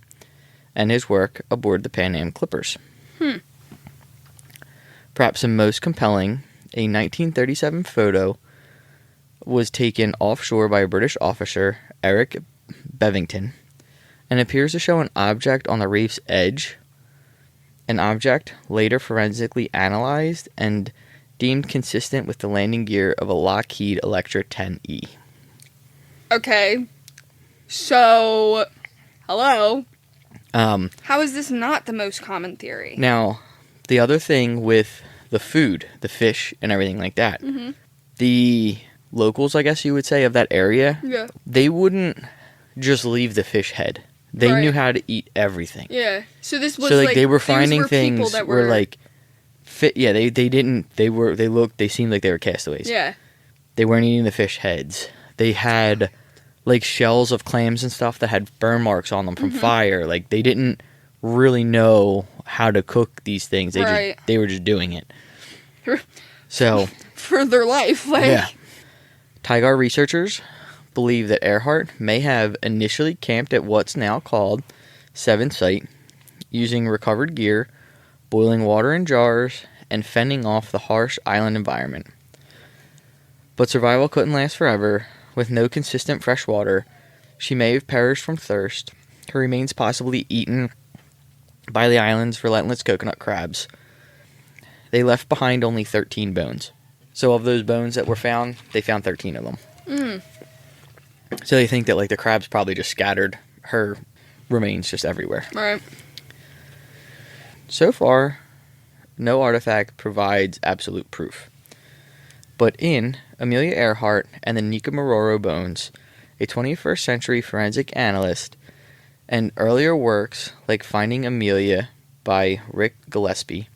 and his work aboard the Pan Am Clippers. Perhaps the most compelling, a 1937 photo was taken offshore by a British officer, Eric Bevington, and appears to show an object on the reef's edge. An object later forensically analyzed and deemed consistent with the landing gear of a Lockheed Electra 10E. Okay. So, hello. How is this not the most common theory? Now, the other thing with the food, the fish, and everything like that, the locals, I guess you would say, of that area, they wouldn't just leave the fish head. They knew how to eat everything. Yeah. So this was like they were finding things that were like fit. Yeah, they didn't. They seemed like they were castaways. Yeah. They weren't eating the fish heads. They had like shells of clams and stuff that had burn marks on them from fire. Like they didn't really know how to cook these things. They were just doing it. So for their life, like TIGAR researchers believe that Earhart may have initially camped at what's now called 7th Site, using recovered gear, boiling water in jars, and fending off the harsh island environment. But survival couldn't last forever. With no consistent fresh water, she may have perished from thirst, her remains possibly eaten by the island's relentless coconut crabs. They left behind only 13 bones. So of those bones that were found, they found 13 of them. Mm. So they think that like the crabs probably just scattered her remains just everywhere. Right. So far, no artifact provides absolute proof. But in Amelia Earhart and the Nikamororo bones, a 21st century forensic analyst, and earlier works like Finding Amelia by Rick Gillespie,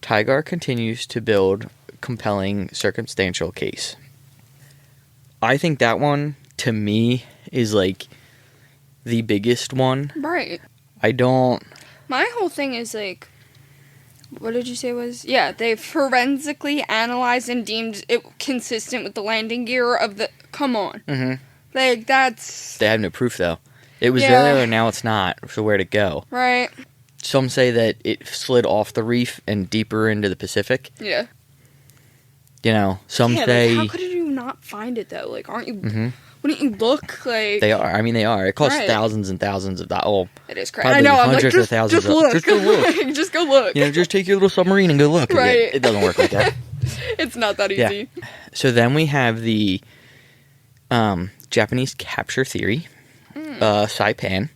Tigar continues to build a compelling circumstantial case. I think that one, to me, is like the biggest one. Right. My whole thing is like, what did you say was? Yeah, they forensically analyzed and deemed it consistent with the landing gear of the... Come on. Mm-hmm. Like, that's... They have no proof, though. It was there, and now it's not, so where'd it go? Right. Some say that it slid off the reef and deeper into the Pacific. Yeah. You know, some say... Like, how could you not find it, though? Like, aren't you... Mm-hmm. Wouldn't you look like... They are. I mean, they are. It costs Right. thousands and thousands of dollars. Oh, It is crazy. I know, I'm like, hundreds of thousands just look. Just go look. Just go look. You know, just take your little submarine and go look. Right. It doesn't work like that. It's not that easy. Yeah. So then we have the Japanese capture theory, Saipan.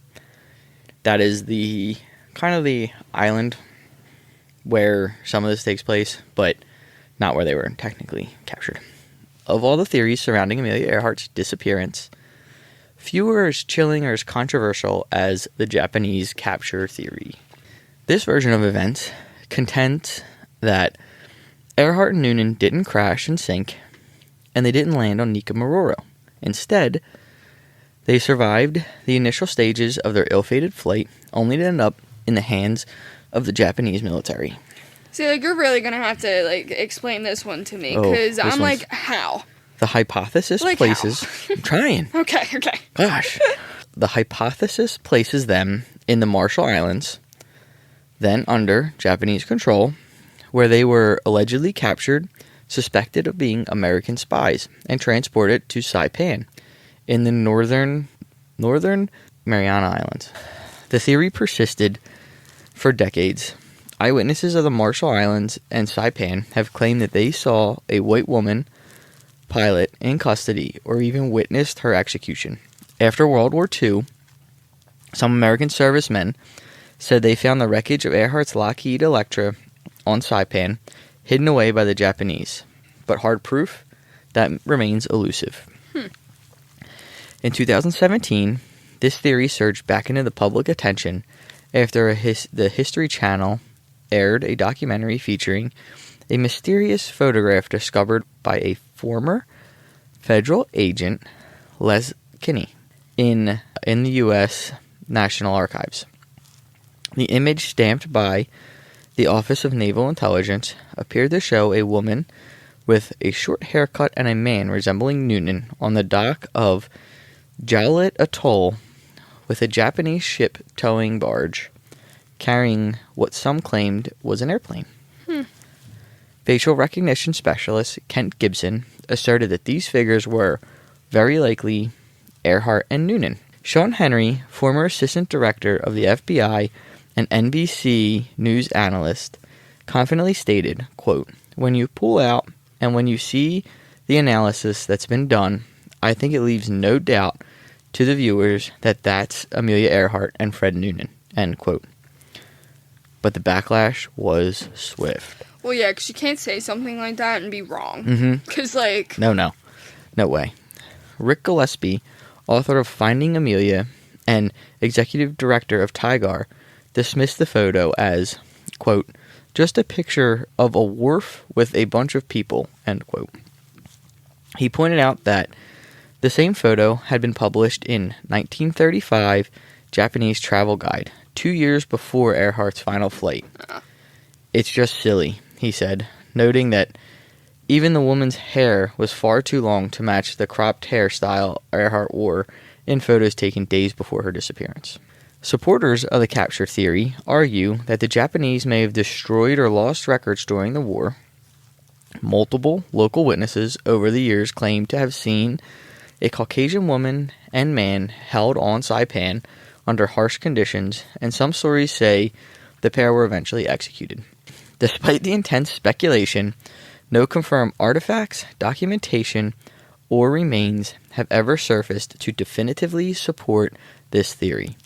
That is the kind of the island where some of this takes place, but not where they were technically captured. Of all the theories surrounding Amelia Earhart's disappearance, few are as chilling or as controversial as the Japanese capture theory. This version of events contends that Earhart and Noonan didn't crash and sink, and they didn't land on Nikamororo. Instead, they survived the initial stages of their ill-fated flight, only to end up in the hands of the Japanese military. See, like, you're really gonna have to, like, explain this one to me, because I'm like, how? The hypothesis like places... I'm trying. Okay. Gosh. The hypothesis places them in the Marshall Islands, then under Japanese control, where they were allegedly captured, suspected of being American spies, and transported to Saipan in the northern Mariana Islands. The theory persisted for decades. Eyewitnesses of the Marshall Islands and Saipan have claimed that they saw a white woman pilot in custody or even witnessed her execution. After World War II, some American servicemen said they found the wreckage of Earhart's Lockheed Electra on Saipan hidden away by the Japanese, but hard proof that remains elusive. In 2017, this theory surged back into the public attention after the History Channel aired a documentary featuring a mysterious photograph discovered by a former federal agent, Les Kinney, in the U.S. National Archives. The image, stamped by the Office of Naval Intelligence, appeared to show a woman with a short haircut and a man resembling Noonan on the dock of Jowett Atoll with a Japanese ship towing barge, carrying what some claimed was an airplane. Facial recognition specialist Kent Gibson asserted that these figures were very likely Earhart and Noonan. Sean Henry, former assistant director of the FBI and NBC News analyst, confidently stated, quote, "When you pull out and when you see the analysis that's been done, I think it leaves no doubt to the viewers that that's Amelia Earhart and Fred Noonan," end quote. But the backlash was swift. Well, yeah, because you can't say something like that and be wrong. Because, No way. Rick Gillespie, author of Finding Amelia and executive director of Tigar, dismissed the photo as, quote, "just a picture of a wharf with a bunch of people," end quote. He pointed out that the same photo had been published in 1935 Japanese Travel Guide, 2 years before Earhart's final flight. "It's just silly," he said, noting that Even the woman's hair was far too long to match the cropped hairstyle Earhart wore in photos taken days before her disappearance. Supporters of the capture theory argue that the Japanese may have destroyed or lost records during the war. Multiple local witnesses over the years claim to have seen a Caucasian woman and man held on Saipan under harsh conditions, and some stories say the pair were eventually executed. Despite the intense speculation, no confirmed artifacts, documentation, or remains have ever surfaced to definitively support this theory.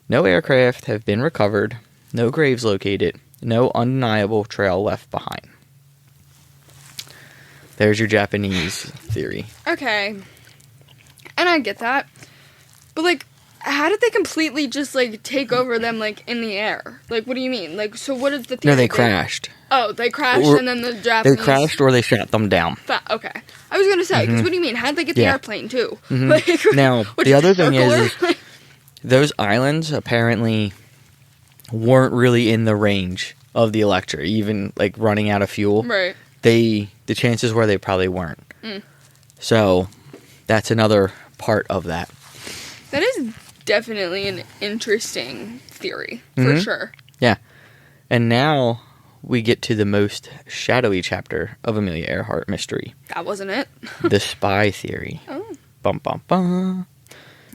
No aircraft have been recovered, no graves located, no undeniable trail left behind. There's your Japanese theory. Okay. And I get that. But, like, how did they completely just, like, take over them, like, in the air? Like, what do you mean? Like, so what is the theory? No, they crashed. Oh, they crashed and then the Japanese... They crashed or they shot them down. Okay. I was going to say, because what do you mean? How did they get the airplane, too? Like, now, the other thing is those islands apparently weren't really in the range of the Electra, even, like, running out of fuel. Right. The chances were they probably weren't. So, that's another part of that. That is definitely an interesting theory, for sure. Yeah. And now we get to the most shadowy chapter of Amelia Earhart mystery. That wasn't it. The spy theory. Oh. Bum, bum, bum.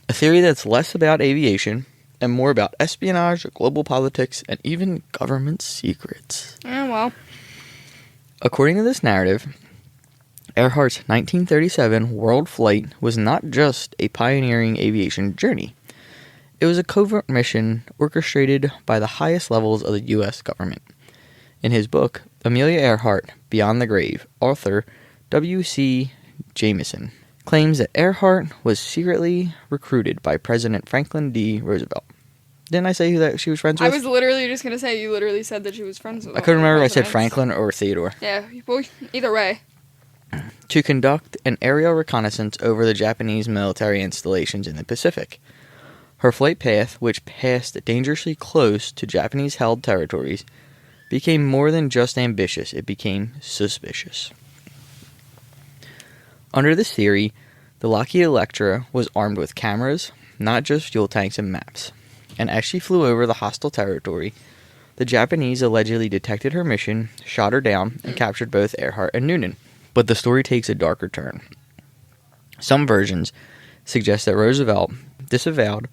A theory that's less about aviation and more about espionage, global politics, and even government secrets. Yeah, well. According to this narrative, Earhart's 1937 world flight was not just a pioneering aviation journey. It was a covert mission orchestrated by the highest levels of the U.S. government. In his book, Amelia Earhart, Beyond the Grave, author W.C. Jameson claims that Earhart was secretly recruited by President Franklin D. Roosevelt. Didn't I say that she was friends with? I was literally just going to say, you literally said that she was friends with I couldn't remember if I said Franklin or Theodore. Yeah, well, either way. To conduct an aerial reconnaissance over the Japanese military installations in the Pacific. Her flight path, which passed dangerously close to Japanese-held territories, became more than just ambitious, it became suspicious. Under this theory, the Lockheed Electra was armed with cameras, not just fuel tanks and maps. And as she flew over the hostile territory, the Japanese allegedly detected her mission, shot her down, and captured both Earhart and Noonan. But the story takes a darker turn. Some versions suggest that Roosevelt disavowed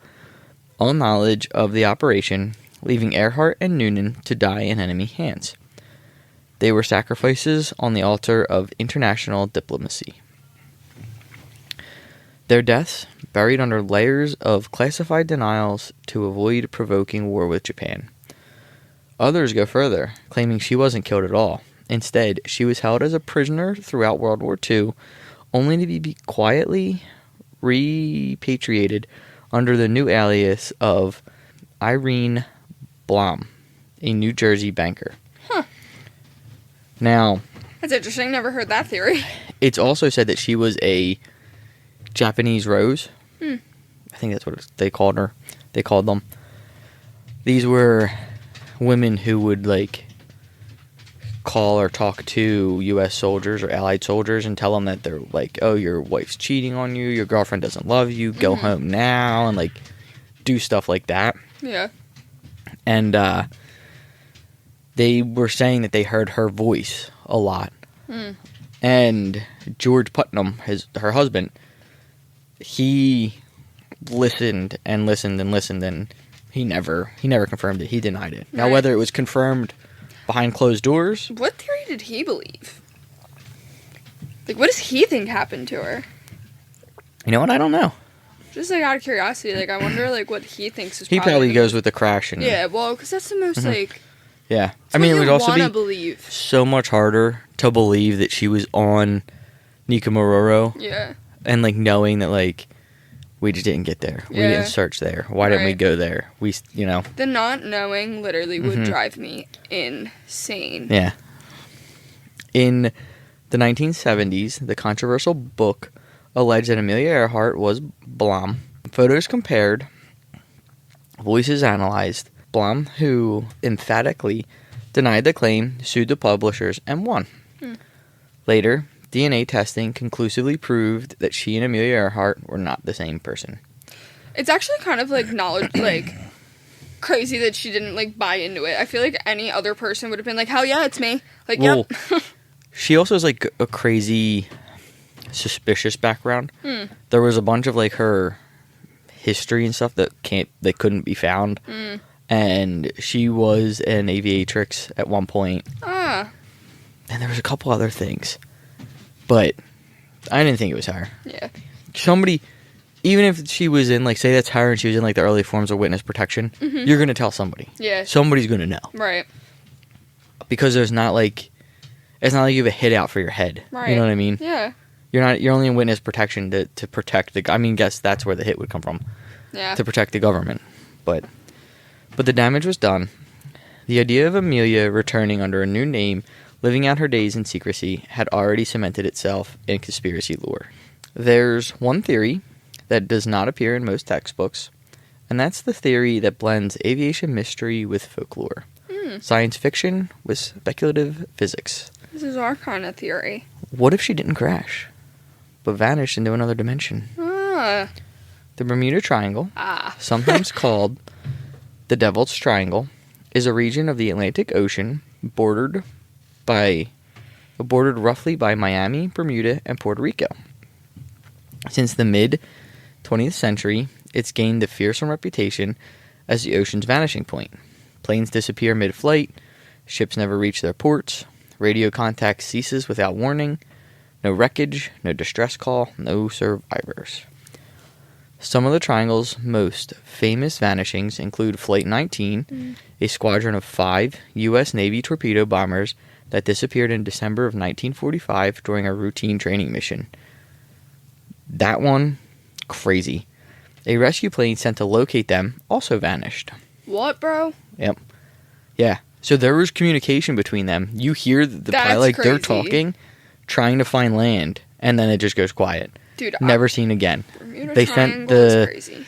all knowledge of the operation, leaving Earhart and Noonan to die in enemy hands. They were sacrifices on the altar of international diplomacy. Their deaths, buried under layers of classified denials to avoid provoking war with Japan. Others go further, claiming she wasn't killed at all. Instead, she was held as a prisoner throughout World War II, only to be quietly repatriated under the new alias of Irene Blom, a New Jersey banker. Huh. Now, that's interesting. Never heard that theory. It's also said that she was a Japanese Rose. I think that's what they called her. They called them. These were women who would, like, call or talk to U.S. soldiers or Allied soldiers and tell them that they're like, oh, your wife's cheating on you, your girlfriend doesn't love you, go home now, and, like, do stuff like that. Yeah. And they were saying that they heard her voice a lot. And George Putnam, her husband, he listened and listened and listened, and he never confirmed it. He denied it. Now, whether it was confirmed behind closed doors... What theory did he believe? Like, what does he think happened to her? You know what? I don't know. Just, like, out of curiosity, like, I wonder, like, what he thinks is He probably goes with the crash. And, yeah, well, because that's the most, like... Yeah. I mean, it would also be believe. so much harder to believe that she was on Nikamororo. Yeah. And, like, knowing that, like, we just didn't get there. We didn't search there. Why didn't we go there? We, you know. The not knowing literally would drive me insane. Yeah. In the 1970s, the controversial book alleged that Amelia Earhart was Blom. Photos compared, voices analyzed. Blom, who emphatically denied the claim, sued the publishers and won. Later, DNA testing conclusively proved that she and Amelia Earhart were not the same person. It's actually kind of, like, crazy that she didn't, like, buy into it. I feel like any other person would have been like, hell yeah, it's me. Like, Well, yep. She also has, like, a crazy, suspicious background. There was a bunch of, like, her history and stuff that couldn't be found. And she was an aviatrix at one point. Ah. And there was a couple other things. But I didn't think it was her. Yeah. Somebody, even if she was in, like, say that's her and she was in, like, the early forms of witness protection, you're going to tell somebody. Yeah. Somebody's going to know. Right. Because there's not, like, it's not like you have a hit out for your head. Right. You know what I mean? Yeah. You're only in witness protection to protect the, I mean, guess that's where the hit would come from. Yeah. To protect the government. But the damage was done. The idea of Amelia returning under a new name, living out her days in secrecy, had already cemented itself in conspiracy lore. There's one theory that does not appear in most textbooks, and that's the theory that blends aviation mystery with folklore. Science fiction with speculative physics. This is our kind of theory. What if she didn't crash, but vanished into another dimension? Ah. The Bermuda Triangle, Ah. sometimes called the Devil's Triangle, is a region of the Atlantic Ocean bordered roughly by Miami, Bermuda, and Puerto Rico. Since the mid-20th century, it's gained a fearsome reputation as the ocean's vanishing point. Planes disappear mid-flight, ships never reach their ports, radio contact ceases without warning, no wreckage, no distress call, no survivors. Some of the triangle's most famous vanishings include Flight 19, a squadron of 5 U.S. Navy torpedo bombers that disappeared in December of 1945 during a routine training mission. That one, crazy. A rescue plane sent to locate them also vanished. What, bro? Yep. Yeah. So there was communication between them. You hear the pilot, they're talking, trying to find land, and then it just goes quiet. Dude, never seen again. Bermuda They Triangle sent the is crazy.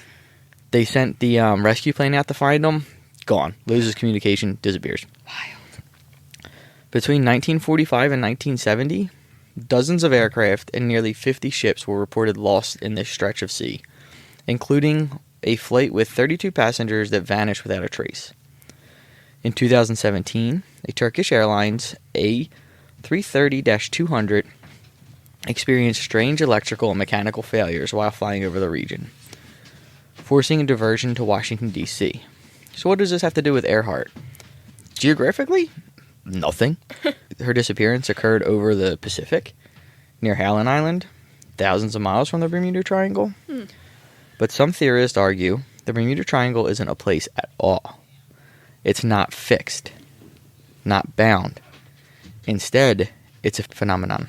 They sent the rescue plane out to find them. Gone. Loses communication. Disappears. Wild. Between 1945 and 1970, dozens of aircraft and nearly 50 ships were reported lost in this stretch of sea, including a flight with 32 passengers that vanished without a trace. In 2017, a Turkish Airlines A330-200 experienced strange electrical and mechanical failures while flying over the region, forcing a diversion to Washington, D.C. So what does this have to do with Earhart? Geographically, nothing. Her disappearance occurred over the Pacific, near Howland Island, thousands of miles from the Bermuda Triangle. But some theorists argue the Bermuda Triangle isn't a place at all. It's not fixed, not bound. Instead, it's a phenomenon.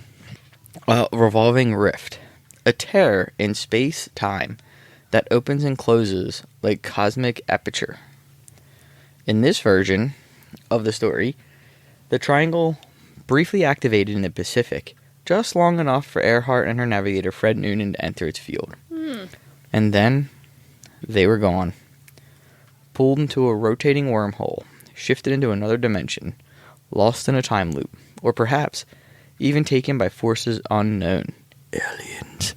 A revolving rift, a tear in space-time that opens and closes like cosmic aperture. In this version of the story, the triangle briefly activated in the Pacific, just long enough for Earhart and her navigator Fred Noonan to enter its field. And then, they were gone. Pulled into a rotating wormhole, shifted into another dimension, lost in a time loop, or perhaps even taken by forces unknown. Aliens.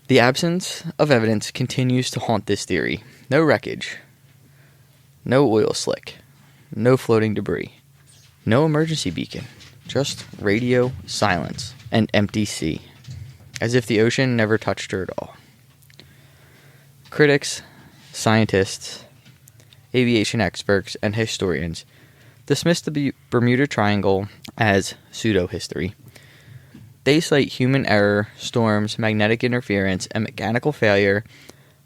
The absence of evidence continues to haunt this theory. No wreckage. No oil slick. No floating debris. No emergency beacon. Just radio silence and empty sea. As if the ocean never touched her at all. Critics, scientists, aviation experts, and historians dismiss the Bermuda Triangle as pseudo-history. They cite human error, storms, magnetic interference, and mechanical failure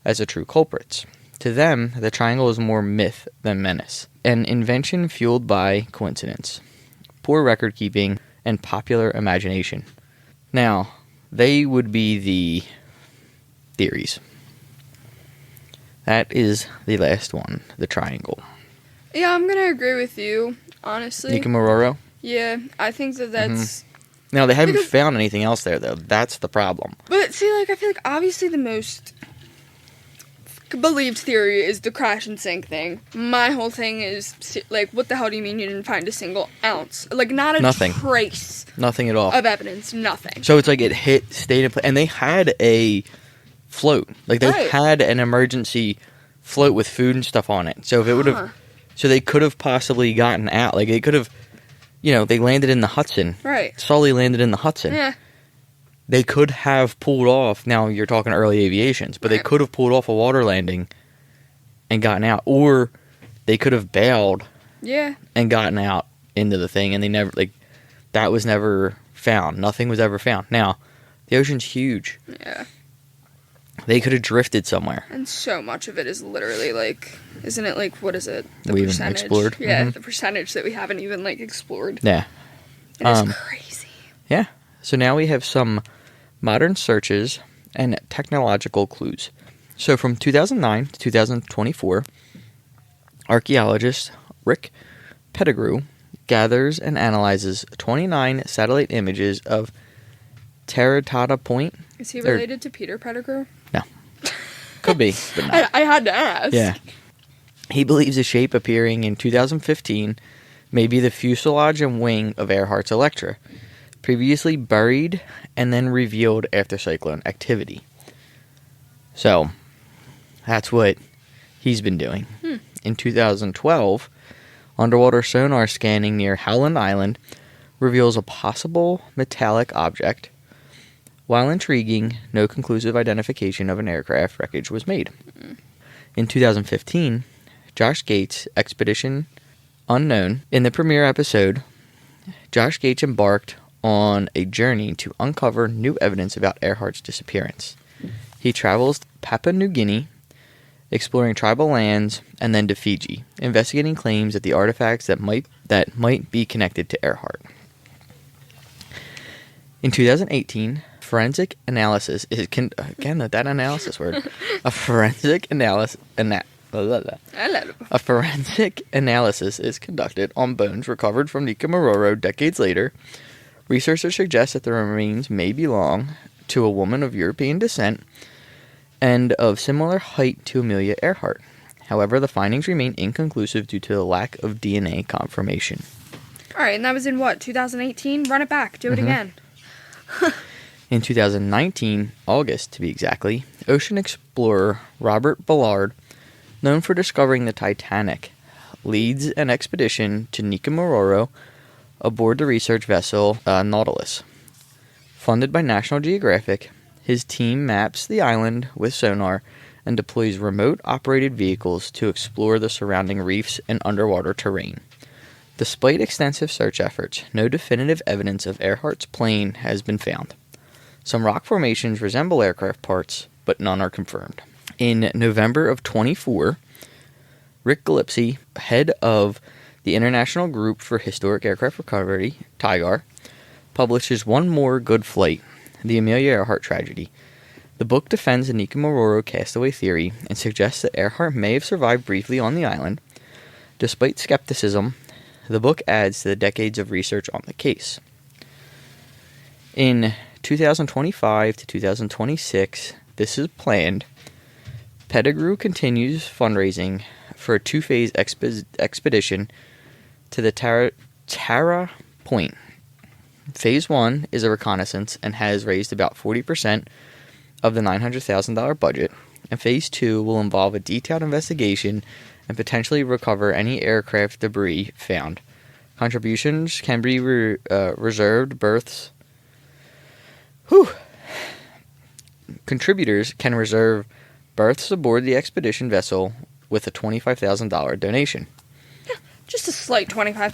as the true culprits. To them, the triangle is more myth than menace, an invention fueled by coincidence, poor record keeping, and popular imagination. Now, they would be the theories. That is the last one, the triangle. Yeah, I'm gonna agree with you, honestly. Nikamororo? Yeah, I think that's... Now, they haven't found anything else there, though. That's the problem. But, see, like, I feel like obviously the most make-believe theory is the crash and sink thing. My whole thing is, like, what the hell do you mean you didn't find a single ounce? Like, not a Nothing. trace Nothing at all. of evidence. Nothing. So it's like it hit, stayed in place, and they had a float. Like, they Right. had an emergency float with food and stuff on it. So if it would have, so they could have possibly gotten out. Like, they could have, they landed in the Hudson. Right. Sully landed in the Hudson. Yeah. They could have pulled off, now you're talking early aviations, but they Right. could have pulled off a water landing and gotten out. Or they could have bailed Yeah. and gotten out into the thing, and they never, like, that was never found. Nothing was ever found. Now, the ocean's huge. Yeah. They could have drifted somewhere. And so much of it is literally, like, isn't it, like, what is it? The We haven't percentage. explored. Yeah, Mhm. the percentage that we haven't even, like, explored. Yeah. It is crazy. Yeah. So now we have some modern searches and technological clues. So from 2009 to 2024, archaeologist Rick Pettigrew gathers and analyzes 29 satellite images of Teratata Point. Is he related to Peter Pettigrew? No. Could be, but no. I had to ask. Yeah. He believes a shape appearing in 2015 may be the fuselage and wing of Earhart's Electra, previously buried and then revealed after cyclone activity. So, that's what he's been doing. In 2012, underwater sonar scanning near Howland Island reveals a possible metallic object. While intriguing, no conclusive identification of an aircraft wreckage was made. In 2015, Josh Gates' Expedition Unknown. In the premiere episode, Josh Gates embarked on a journey to uncover new evidence about Earhart's disappearance. He travels to Papua New Guinea, exploring tribal lands, and then to Fiji, investigating claims that the artifacts that might be connected to Earhart. In 2018, forensic analysis is a forensic analysis is conducted on bones recovered from Nikamororo decades later. Researchers suggest that the remains may belong to a woman of European descent and of similar height to Amelia Earhart. However, the findings remain inconclusive due to the lack of DNA confirmation. All right, and that was in what, 2018? Run it back. Do it again. In 2019, August to be exactly, ocean explorer Robert Ballard, known for discovering the Titanic, leads an expedition to Nikamororo aboard the research vessel Nautilus. Funded by National Geographic, his team maps the island with sonar and deploys remote-operated vehicles to explore the surrounding reefs and underwater terrain. Despite extensive search efforts, no definitive evidence of Earhart's plane has been found. Some rock formations resemble aircraft parts, but none are confirmed. In November of 24, Rick Gillespie, head of the International Group for Historic Aircraft Recovery, TIGAR, publishes One More Good Flight, the Amelia Earhart Tragedy. The book defends the Nikamororo castaway theory and suggests that Earhart may have survived briefly on the island. Despite skepticism, the book adds to the decades of research on the case. In 2025 to 2026, this is planned. Pettigrew continues fundraising for a two-phase expedition to the Tara Point. Phase 1 is a reconnaissance and has raised about 40% of the $900,000 budget, and Phase 2 will involve a detailed investigation and potentially recover any aircraft debris found. Contributions can be reserved berths. Contributors can reserve berths aboard the expedition vessel with a $25,000 donation. Yeah, just a slight $25,000.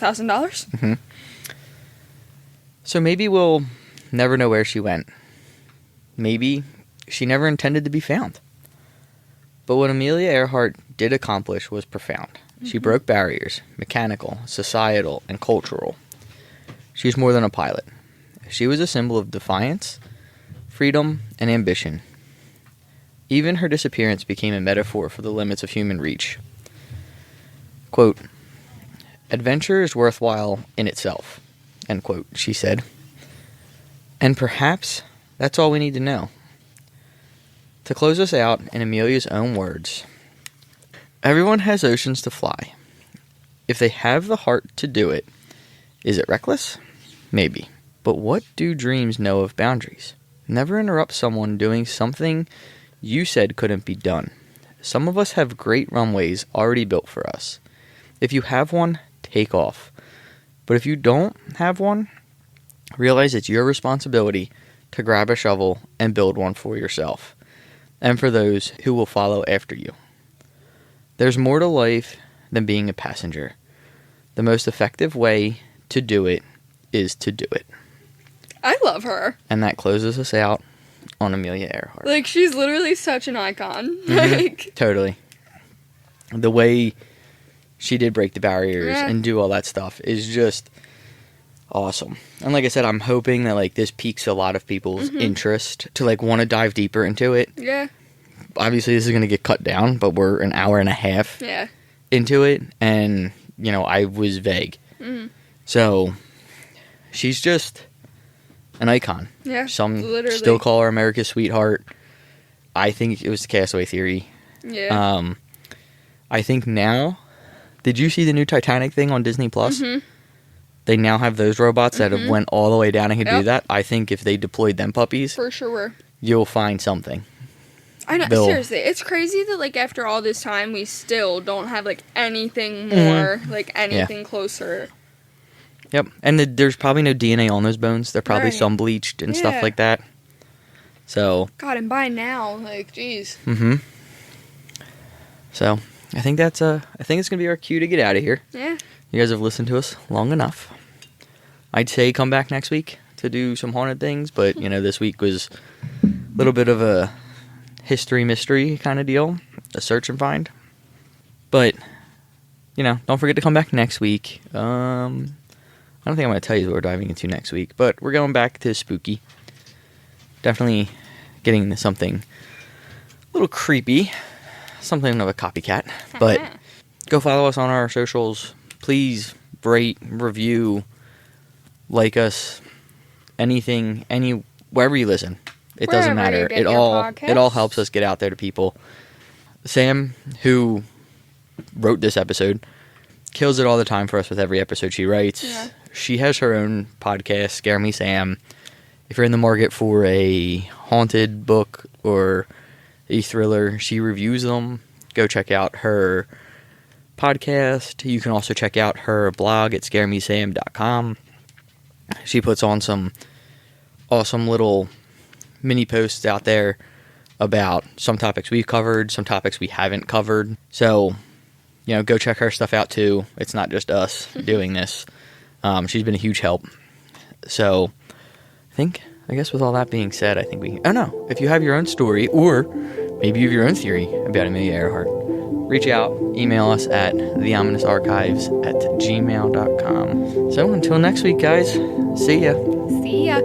Mm-hmm. So maybe we'll never know where she went. Maybe she never intended to be found. But what Amelia Earhart did accomplish was profound. She broke barriers, mechanical, societal, and cultural. She was more than a pilot. She was a symbol of defiance, freedom, and ambition. Even her disappearance became a metaphor for the limits of human reach. Quote, "Adventure is worthwhile in itself," end quote, she said. And perhaps that's all we need to know. To close us out, in Amelia's own words, everyone has oceans to fly. If they have the heart to do it, is it reckless? Maybe. But what do dreams know of boundaries? Never interrupt someone doing something you said couldn't be done. Some of us have great runways already built for us. If you have one, take off. But if you don't have one, realize it's your responsibility to grab a shovel and build one for yourself, and for those who will follow after you. There's more to life than being a passenger. The most effective way to do it is to do it. I love her. And that closes us out on Amelia Earhart. Like, she's literally such an icon. Mm-hmm. Like, totally. The way she did break the barriers and do all that stuff is just awesome. And like I said, I'm hoping that like this piques a lot of people's interest to like want to dive deeper into it. Yeah. Obviously, this is going to get cut down, but we're an hour and a half into it, and you know, I was vague. So she's just an icon. Yeah, some literally. still call her America's sweetheart. I think it was the Castaway Theory. Yeah. I think now, did you see the new Titanic thing on Disney Plus? They now have those robots that have went all the way down and could do that. I think if they deployed them puppies, for sure, you'll find something. I know. Seriously, it's crazy that like after all this time, we still don't have like anything more, like anything closer. Yep, and there's probably no DNA on those bones. They're probably some bleached and stuff like that. So. God, and by now, like, geez. So, I think that's I think it's gonna be our cue to get out of here. Yeah. You guys have listened to us long enough. I'd say come back next week to do some haunted things, but you know, this week was a little bit of a history mystery kind of deal, a search and find. But you know, don't forget to come back next week. I don't think I'm going to tell you what we're diving into next week, but we're going back to spooky. Definitely getting into something a little creepy, something of a copycat. But go follow us on our socials. Please rate, review, like us, anything, wherever you listen. It doesn't matter. It all helps us get out there to people. Sam, who wrote this episode, kills it all the time for us with every episode she writes. Yeah. She has her own podcast, Scare Me Sam. If you're in the market for a haunted book or a thriller, she reviews them. Go check out her podcast. You can also check out her blog at scaremesam.com. She puts on some awesome little mini posts out there about some topics we've covered, some topics we haven't covered. So, you know, go check her stuff out too. It's not just us doing this. She's been a huge help. So, I guess with all that being said, I think we... Oh, no. If you have your own story, or maybe you have your own theory about Amelia Earhart, reach out. Email us at theominousarchives@gmail.com. So, until next week, guys. See ya. See ya.